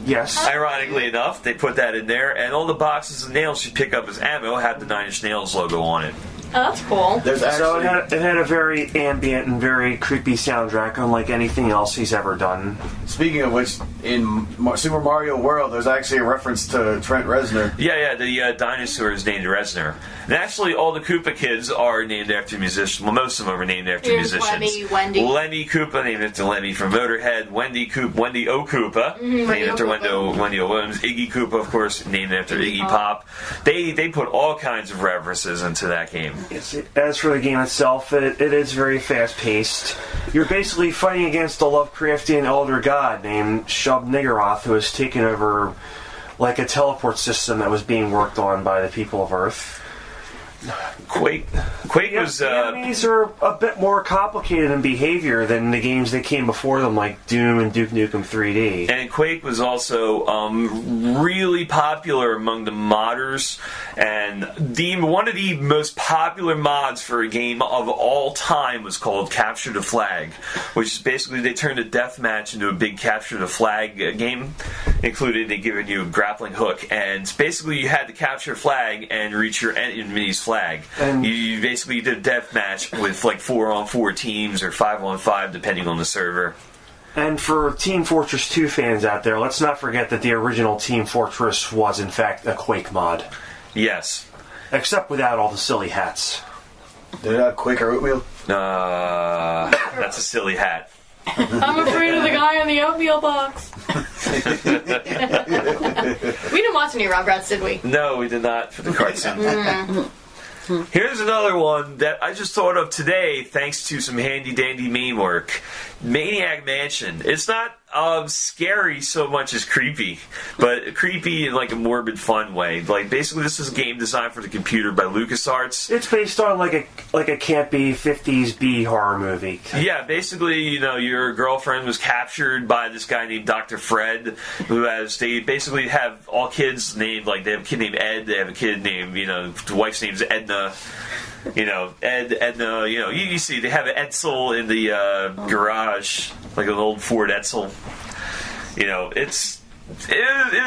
Yes. Ironically enough, they put that in there, and all the boxes of nails you pick up as ammo have the 9 Inch Nails logo on it. Oh, that's cool. There's actually, so it had a very ambient and very creepy soundtrack, unlike anything else he's ever done. Speaking of which, in Super Mario World, there's actually a reference to Trent Reznor. Yeah, the dinosaur is named Reznor. And actually, all the Koopa kids are named after musicians. Well, most of them are named after musicians. Lenny Koopa, named after Lenny from Motorhead. Wendy O. Koopa, named after Wendy O. Williams. Iggy Koopa, of course, named after Iggy Pop. They put all kinds of references into that game. As for the game itself, it is very fast-paced. You're basically fighting against a Lovecraftian elder god named Shub-Niggurath, who has taken over like a teleport system that was being worked on by the people of Earth. Quake was... The enemies are a bit more complicated in behavior than the games that came before them, like Doom and Duke Nukem 3D. And Quake was also really popular among the modders, and one of the most popular mods for a game of all time was called Capture the Flag, which is basically they turned a deathmatch into a big Capture the Flag game. Included, they given you a grappling hook, and basically you had to capture a flag and reach your enemy's flag. And you basically did a death match with like 4-on-4 teams or 5-on-5 depending on the server. And for Team Fortress 2 fans out there, let's not forget that the original Team Fortress was in fact a Quake mod. Yes. Except without all the silly hats. Did it have Quaker oatmeal? That's a silly hat. I'm afraid of the guy on the oatmeal box. We didn't watch any Rugrats, did we? No, we did not for the cartoon. Here's another one that I just thought of today thanks to some handy-dandy meme work. Maniac Mansion. It's not scary so much as creepy, but creepy in like a morbid, fun way. Like basically, this is a game designed for the computer by LucasArts. It's based on like a campy 50s B horror movie. Yeah, basically, your girlfriend was captured by this guy named Dr. Fred, they basically have all kids named, like they have a kid named Ed, they have a kid named, the wife's name's Edna. Edna, you see, they have an Edsel in the garage, like an old Ford Edsel. It is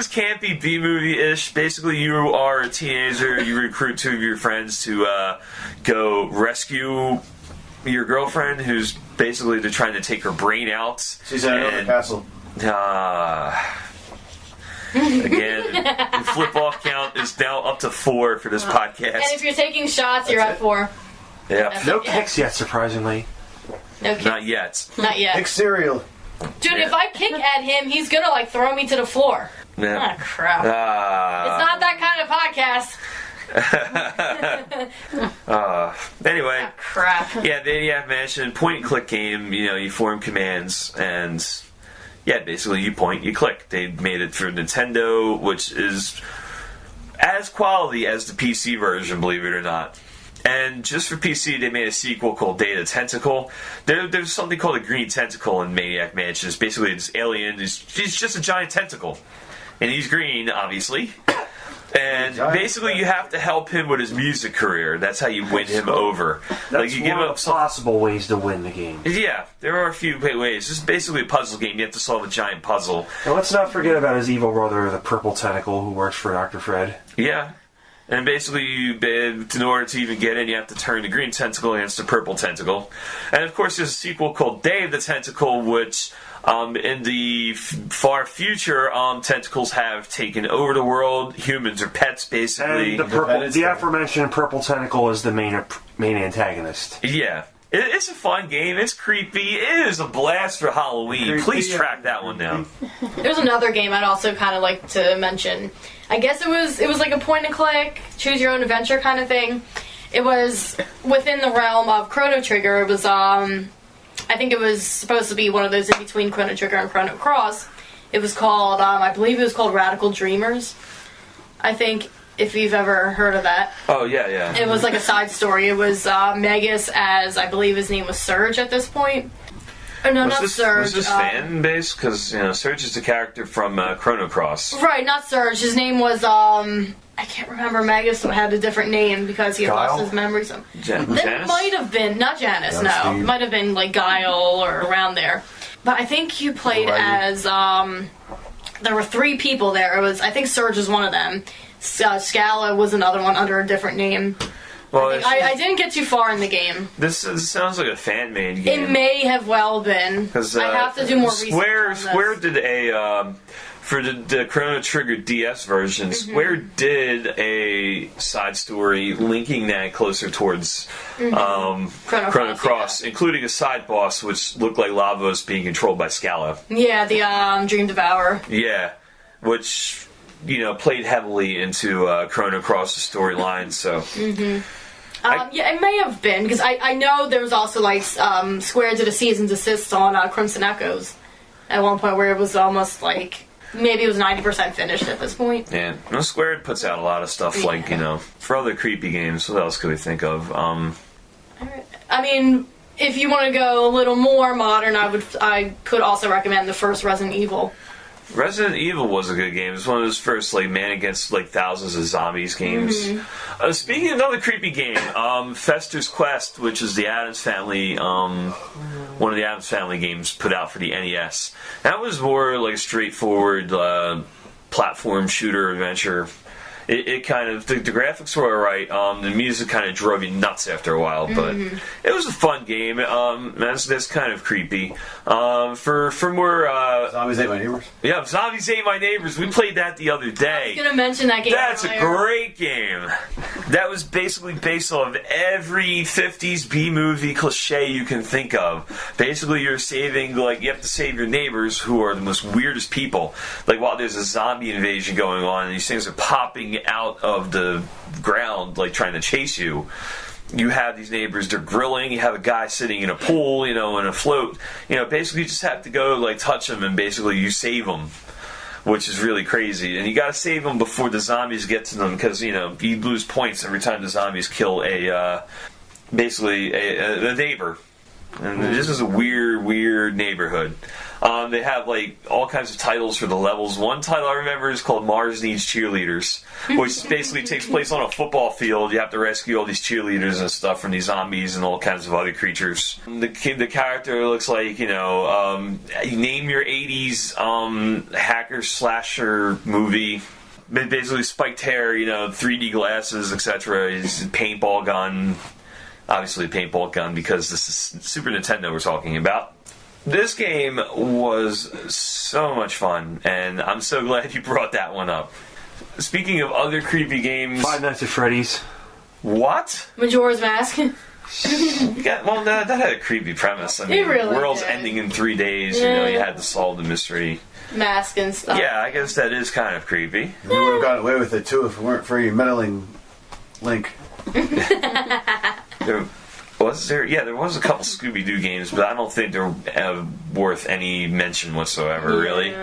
campy B-movie-ish. Basically, you are a teenager, you recruit two of your friends to go rescue your girlfriend, who's basically they're trying to take her brain out. She's in another castle. Again, the flip-off count is now up to 4 for this podcast. And if you're taking shots, you're at 4. Yeah. No kicks yet, surprisingly. No kicks. Not yet. Not yet. Pick cereal. Dude, if I kick at him, he's gonna throw me to the floor. Yeah. Oh, crap. It's not that kind of podcast. Anyway. Oh, crap. Yeah, Maniac Mansion, point-and-click game. You form commands, and yeah, basically you point, you click. They made it for Nintendo, which is as quality as the PC version, believe it or not. And just for PC, they made a sequel called Data Tentacle. There's something called a green tentacle in Maniac Mansion. It's basically this alien. He's just a giant tentacle. And he's green, obviously. And basically, you have to help him with his music career. That's how you win him over. That's you one of the possible ways to win the game. Yeah, there are a few ways. This is basically a puzzle game. You have to solve a giant puzzle. And let's not forget about his evil brother, the Purple Tentacle, who works for Dr. Fred. Yeah. And basically, in order to even get in, you have to turn the green tentacle against the purple tentacle. And of course, there's a sequel called Day of the Tentacle, which in the far future, tentacles have taken over the world. Humans are pets, basically. And the aforementioned Purple Tentacle is the main antagonist. Yeah. It's a fun game. It's creepy. It is a blast for Halloween. Please track that one down. There's another game I'd also kind of like to mention. I guess it was like a point-and-click, choose-your-own-adventure kind of thing. It was within the realm of Chrono Trigger. It was, I think it was supposed to be one of those in between Chrono Trigger and Chrono Cross. It was called, I believe it was called Radical Dreamers. I think if you've ever heard of that. Oh, yeah. It was like a side story. It was Megas as, I believe his name was Surge at this point. Oh, no, not Surge. Was this fan based? Because Surge is a character from Chrono Cross. Right, not Surge. His name was I can't remember. Magus had a different name because he had lost his memory. Janice? It might have been not Janice. No, it might have been like Guile or around there. But I think you played as there were 3 people there. It was I think Surge was one of them. Scala was another one under a different name. Well, I didn't get too far in the game. This sounds like a fan-made game. It may have well been. Because I have to do more research on this. Square did for the Chrono Trigger DS version, Square did a side story linking that closer towards Chrono Cross, including a side boss which looked like Lavos being controlled by Scala. Yeah, the Dream Devourer. Yeah, which played heavily into Chrono Cross's storyline. So. Yeah, it may have been because I know there was also like Square did a season desist on Crimson Echoes at one point where it was almost like maybe it was 90% finished at this point. Yeah, Square puts out a lot of stuff like for other creepy games. What else could we think of? I mean, if you want to go a little more modern, I could also recommend the first Resident Evil. Resident Evil was a good game. It was one of those first man against thousands of zombies games. Speaking of another creepy game, Fester's Quest, which is the Addams Family, one of the Addams Family games put out for the NES. That was more like a straightforward platform shooter adventure. It kind of the graphics were alright. The music kind of drove you nuts after a while, but it was a fun game. That's kind of creepy. For more Zombies Ate My Neighbors. Yeah, Zombies Ate My Neighbors. We played that the other day. I was gonna mention that game. That's earlier. a great game. That was basically based off every 50s B movie cliche you can think of. Basically, you're saving you have to save your neighbors who are the most weirdest people. Like while there's a zombie invasion going on, and these things are popping out of the ground trying to chase you. You have these neighbors, they're grilling, you have a guy sitting in a pool, in a float. Basically you just have to go touch them and basically you save them, which is really crazy. And you gotta save them before the zombies get to them because, you lose points every time the zombies kill a neighbor. And this is a weird neighborhood. They have all kinds of titles for the levels. One title I remember is called Mars Needs Cheerleaders, which basically takes place on a football field. You have to rescue all these cheerleaders and stuff from these zombies and all kinds of other creatures. The character looks like name your 80s hacker slasher movie. Basically spiked hair, 3D glasses, etc. His paintball gun. Obviously a paintball gun because this is Super Nintendo we're talking about. This game was so much fun, and I'm so glad you brought that one up. Speaking of other creepy games... Five Nights at Freddy's. What? Majora's Mask. That had a creepy premise. I mean, It really world's did. ending in 3 days, you had to solve the mystery. Mask and stuff. Yeah, I guess that is kind of creepy. We would have gotten away with it too if it weren't for your meddling Link. There was a couple Scooby-Doo games, but I don't think they're worth any mention whatsoever, really.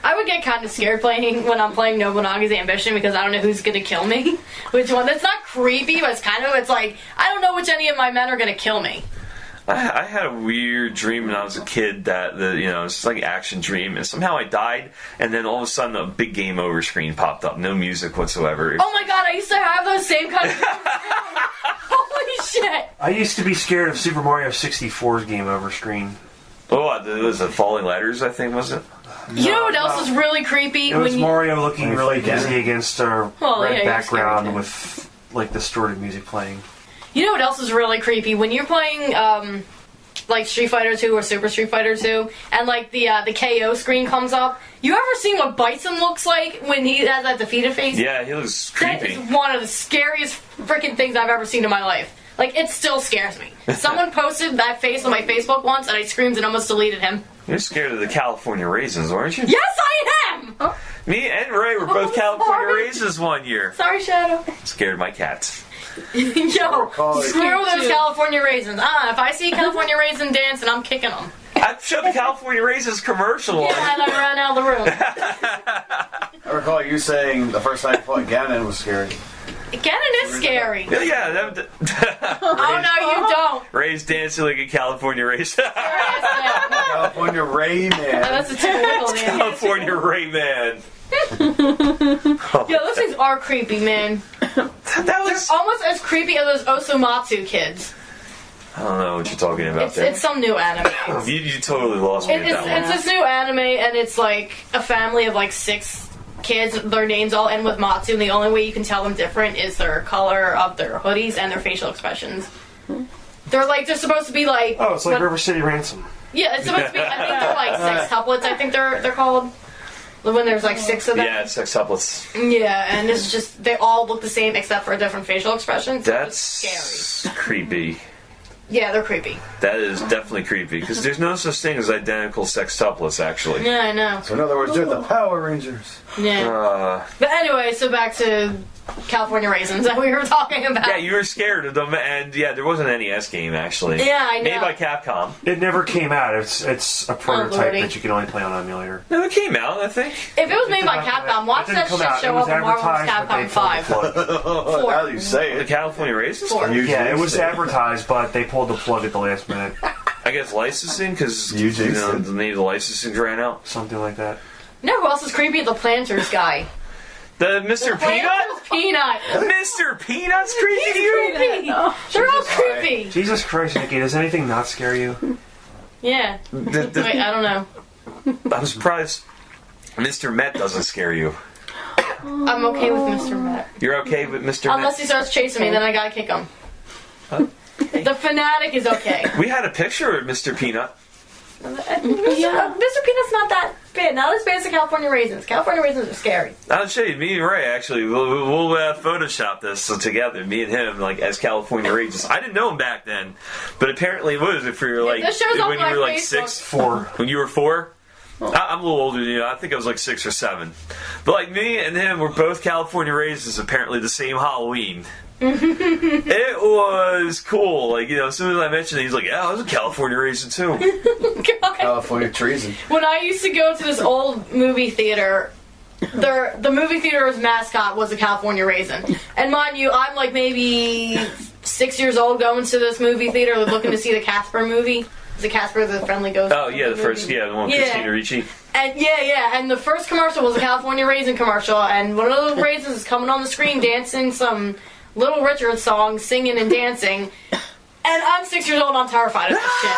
I would get kind of scared when I'm playing Nobunaga's Ambition because I don't know who's going to kill me. Which one? That's not creepy, but it's like, I don't know which any of my men are going to kill me. I had a weird dream when I was a kid that it's like an action dream, and somehow I died, and then all of a sudden a big game over screen popped up, no music whatsoever. Oh my god, I used to have those same kinds of holy shit! I used to be scared of Super Mario 64's game over screen. Oh, it was the Falling Letters, I think, was it? You know what else is really creepy? It was Mario looking really dizzy against a red yeah, background with distorted music playing. You know what else is really creepy? When you're playing, Street Fighter 2 or Super Street Fighter 2, and, the KO screen comes up, you ever seen what Bison looks like when he has that defeated face? Yeah, he looks creepy. That is one of the scariest freaking things I've ever seen in my life. It still scares me. Someone posted that face on my Facebook once, and I screamed and almost deleted him. You're scared of the California Raisins, aren't you? Yes, I am! Oh. Me and Ray were both California Raisins one year. Sorry, Shadow. Scared my cats. Yo, screw those California Raisins. If I see a California Raisin dancing, I'm kicking them. I showed the California Raisins commercial. Yeah, and I ran out of the room. recall you saying the first time you fought Ganon was scary. Ganon is scary. Yeah, Oh no, you don't. Ray's dancing like a California race. California Rayman. That's a typical name. California Rayman. Yo, those things are creepy, man. That was. Almost as creepy as those Osomatsu kids. I don't know what you're talking about there. It's some new anime. You totally lost me at that one. It's this new anime, and it's like a family of like 6 kids. Their names all end with Matsu, and the only way you can tell them different is their color of their hoodies and their facial expressions. They're supposed to be like... Oh, it's like River City Ransom. Yeah, it's supposed to be... I think they're like sextuplets, I think they're called. When there's like 6 of them. Yeah, sextuplets. Yeah, and it's just... They all look the same except for different facial expressions. That's scary. creepy. Yeah, they're creepy. That is definitely creepy, because there's no such thing as identical sextuplets, actually. Yeah, I know. So in other words, they're the Power Rangers. Yeah. But anyway, so back to California Raisins that we were talking about. Yeah, you were scared of them, and yeah, there was an NES game, actually. Yeah, I know. Made by Capcom. It never came out. It's a prototype Lordy. that you can only play on emulator. No, it came out, I think. If it was made by Capcom, watch that shit show up in Marvel vs. Capcom 5. Now you say The it. California Raisins? 4. Yeah, it was advertised, but they pulled the plug at the last minute. I guess licensing, because You jinxed it. the name of the licensing ran out. Something like that. You know who else is creepy? The Planters guy. The Mr. Peanut? Planters Peanut. Mr. Peanut's creepy to you? Creepy. They're all creepy. Jesus Christ, Nikki, does anything not scare you? Yeah. Wait, I don't know. I'm surprised Mr. Met doesn't scare you. I'm okay with Mr. Met. You're okay with Mr. Met? Unless he starts chasing me, then I gotta kick him. The Fanatic is okay. We had a picture of Mr. Peanut. Mr. Peanut's not that bad. Not as bad as the California Raisins. California Raisins are scary. I'll show you. Me and Ray, actually, we'll Photoshop this together. Me and him, like, as California Raisins. I didn't know him back then, but apparently, what is it for your, like, this shows up when on you were, my like, Facebook. 6? 4. When you were 4? I'm a little older than you. I think I was like 6 or 7. But like me and him were both California Raisins, apparently the same Halloween. It was cool. Like, you know, as soon as I mentioned it, he's like, yeah, I was a California Raisin too. California treason. When I used to go to this old movie theater, the movie theater's mascot was a California Raisin. And mind you, I'm like maybe 6 years old going to this movie theater looking to see the Casper movie. Is it Casper the Friendly Ghost? Oh, yeah, the first, the one with Christina Ricci. And and the first commercial was a California Raisin commercial, and one of those raisins is coming on the screen dancing some Little Richard song, singing and dancing. And I'm 6 years old and I'm terrified of this shit.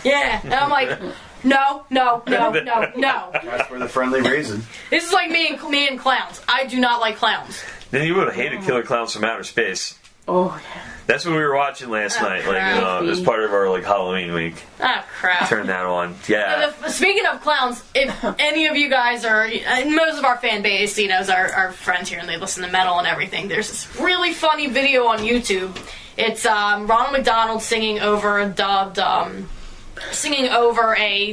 Yeah, and I'm like, no. Casper the Friendly Raisin. This is like me and clowns. I do not like clowns. Then you would have hated Killer Clowns from Outer Space. Oh, yeah. That's what we were watching last night, like, as part of our, like, Halloween week. Oh, crap. Turn that on. Yeah. Speaking of clowns, if any of you guys are, and most of our fan base, you know, is our friends here and they listen to metal and everything, there's this really funny video on YouTube. It's Ronald McDonald singing over a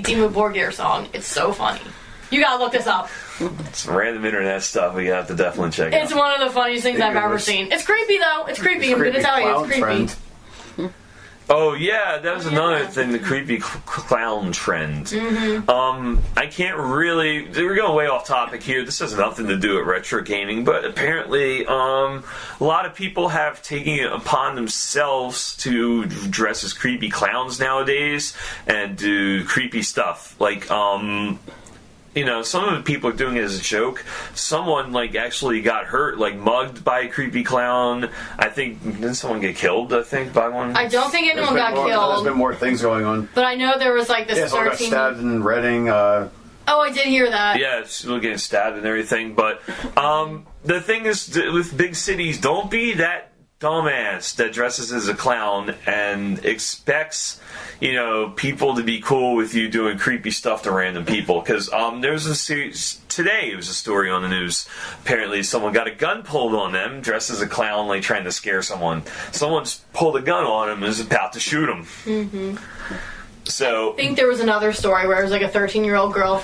Dimmu Borgir song. It's so funny. You gotta look this up. Some random internet stuff we have to definitely check out. It's one of the funniest things I've ever seen. It's creepy, though. It's creepy. I'm gonna tell you, it's creepy. Trend. Oh, yeah, that was another thing, the creepy clown trend. I can't really... We're going way off topic here. This has nothing to do with retro gaming, but apparently a lot of people have taken it upon themselves to dress as creepy clowns nowadays and do creepy stuff. Like, you know, some of the people are doing it as a joke. Someone, like, actually got hurt, like, mugged by a creepy clown. I think, didn't someone get killed, I think, by one? I don't think anyone got There's killed. been more things going on. But I know there was, like, this Yeah, someone got 13... stabbed in Reading. Oh, I did hear that. Yeah, still getting stabbed and everything. But the thing is, with big cities, don't be that dumbass that dresses as a clown and expects, you know, people to be cool with you doing creepy stuff to random people. Because there's a series today. It was a story on the news. Apparently, someone got a gun pulled on them, dressed as a clown, like trying to scare someone. Someone just pulled a gun on him and was about to shoot him. Mm-hmm. So I think there was another story where it was like a 13-year-old girl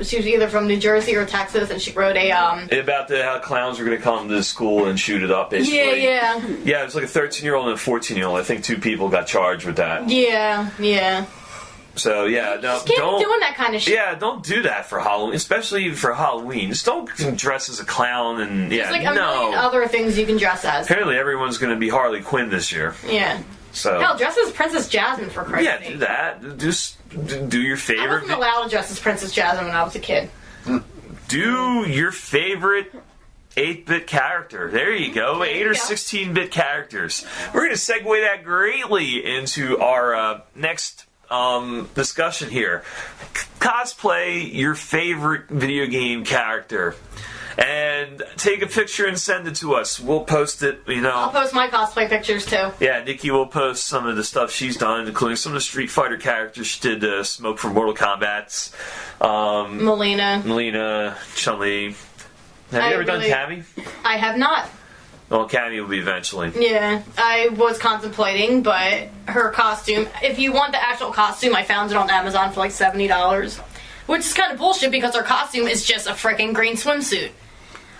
she was either from New Jersey or Texas, and she wrote about how clowns were going to come to the school and shoot it up, basically. Yeah, it was like a 13-year-old and a 14-year-old. I think 2 people got charged with that. Yeah. So yeah, no, Just can't don't be doing that kind of shit. Yeah, don't do that for Halloween, especially for Halloween. Just don't dress as a clown and There's like a million other things you can dress as. Apparently, everyone's going to be Harley Quinn this year. Yeah. So hell, dress as Princess Jasmine for Christ's yeah, sake. do that. Just do your I favorite. wasn't allowed to dress as Princess Jasmine when I was a kid. Do your favorite 8-bit character. There you go. 8 or 16-bit characters. We're going to segue that greatly into our next discussion here. Cosplay your favorite video game character. And take a picture and send it to us. We'll post it, I'll post my cosplay pictures too. Yeah, Nikki will post some of the stuff she's done, including some of the Street Fighter characters. She did Smoke from Mortal Kombat's. Melina, Chun-Li. Have you ever done Cammy? I have not. Well, Cammy will be eventually. Yeah, I was contemplating, but her costume, if you want the actual costume, I found it on Amazon for like $70. Which is kind of bullshit because her costume is just a freaking green swimsuit.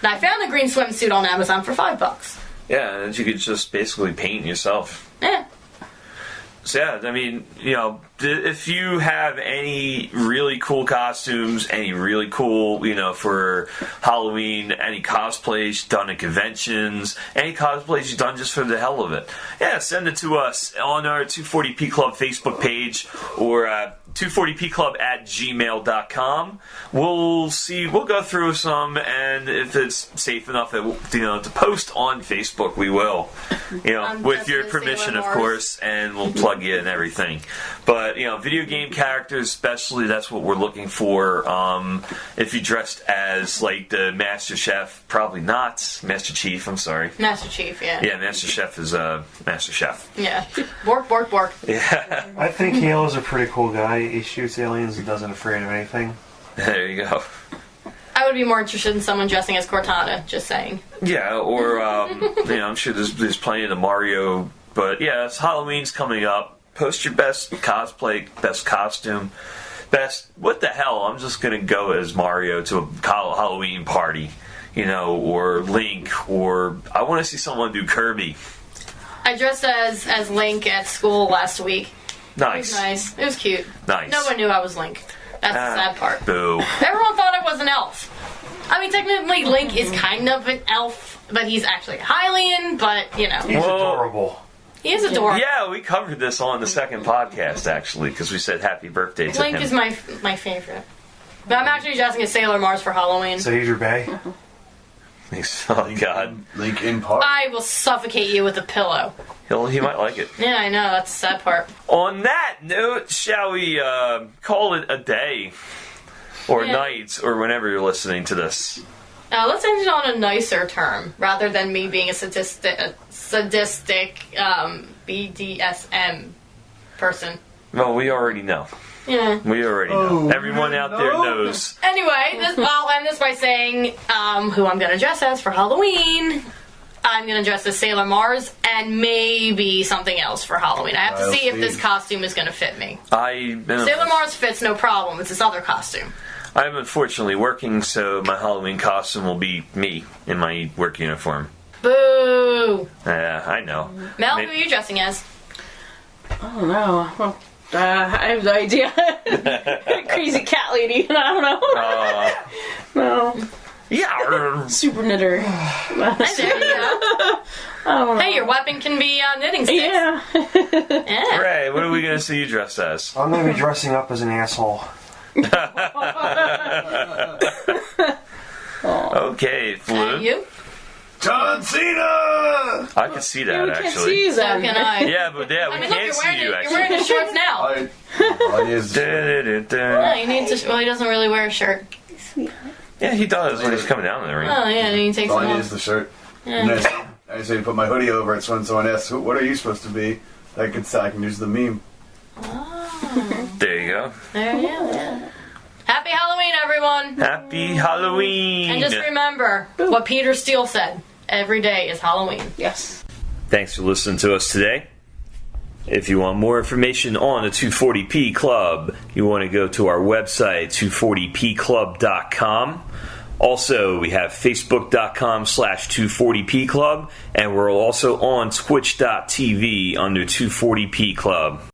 And I found a green swimsuit on Amazon for $5. Yeah, and you could just basically paint yourself. Yeah. So yeah, I mean, if you have any really cool costumes, any really cool, for Halloween, any cosplays done at conventions, any cosplays you've done just for the hell of it, yeah, send it to us on our 240p Club Facebook page or 240pclub@gmail.com. We'll go through some, and if it's safe enough to post on Facebook, we will. With your permission, of course, and we'll plug you and everything. But, video game characters especially, that's what we're looking for. If you dressed as, like, the Master Chef, probably not. Master Chief, I'm sorry. Master Chief, yeah. Yeah, Master Chef is Master Chef. Yeah. Bork, bork, bork. Yeah. I think Halo's a pretty cool guy. He shoots aliens and doesn't afraid of anything. There you go. I would be more interested in someone dressing as Cortana, just saying. Yeah, or, I'm sure there's plenty of the Mario, but yeah, it's Halloween's coming up. Post your best cosplay, best costume, what the hell, I'm just gonna go as Mario to a Halloween party, or Link, or I want to see someone do Kirby. I dressed as Link at school last week. Nice. It was nice. It was cute. Nice. No one knew I was Link. That's the sad part. Boo. Everyone thought I was an elf. I mean, technically, Link is kind of an elf, but he's actually a Hylian, but, He's adorable. He is adorable. Yeah, we covered this on the second podcast, actually, because we said happy birthday to Link him. is my favorite. But I'm actually dressing as Sailor Mars for Halloween. So he's your bae? Oh, God. Link in part. I will suffocate you with a pillow. He might like it. Yeah, I know. That's the sad part. On that note, shall we call it a day? Or night, or whenever you're listening to this. Let's end it on a nicer term, rather than me being a sadistic BDSM person. Well, we already know. Yeah. We already know. Everyone out there knows. Anyway, I'll end this by saying who I'm going to dress as for Halloween. I'm going to dress as Sailor Mars and maybe something else for Halloween. I have to see if this costume is going to fit me. Sailor Mars fits, no problem. It's this other costume. I'm unfortunately working, so my Halloween costume will be me in my work uniform. Boo! Yeah, I know. Mel, who are you dressing as? I don't know. Well, I have no idea. Crazy cat lady. I don't know. No. Yeah. Super knitter. There you go. Hey, your weapon can be knitting sticks. Yeah. Yeah. Ray, what are we going to see you dressed as? I'm going to be dressing up as an asshole. Okay, Flu. You? John Cena! I can see that, We can't actually. see you So then. can I. Yeah, but yeah, we I mean, can't look, see you, you're actually. wearing the shorts now. All he is- Yeah, he needs to. Well, he doesn't really wear a shirt. Yeah, he does when he's coming down in the ring. Oh yeah, then he takes all it I need is off. the shirt. Yeah. And I say put my hoodie over it so when someone asks, what are you supposed to be? I can use the meme. There you go. There you go. Yeah. Happy Halloween, everyone! Happy Halloween! And just remember what Peter Steele said: every day is Halloween. Yes. Thanks for listening to us today. If you want more information on the 240p Club, you want to go to our website, 240pclub.com. Also, we have facebook.com/240p Club, and we're also on twitch.tv under 240p Club.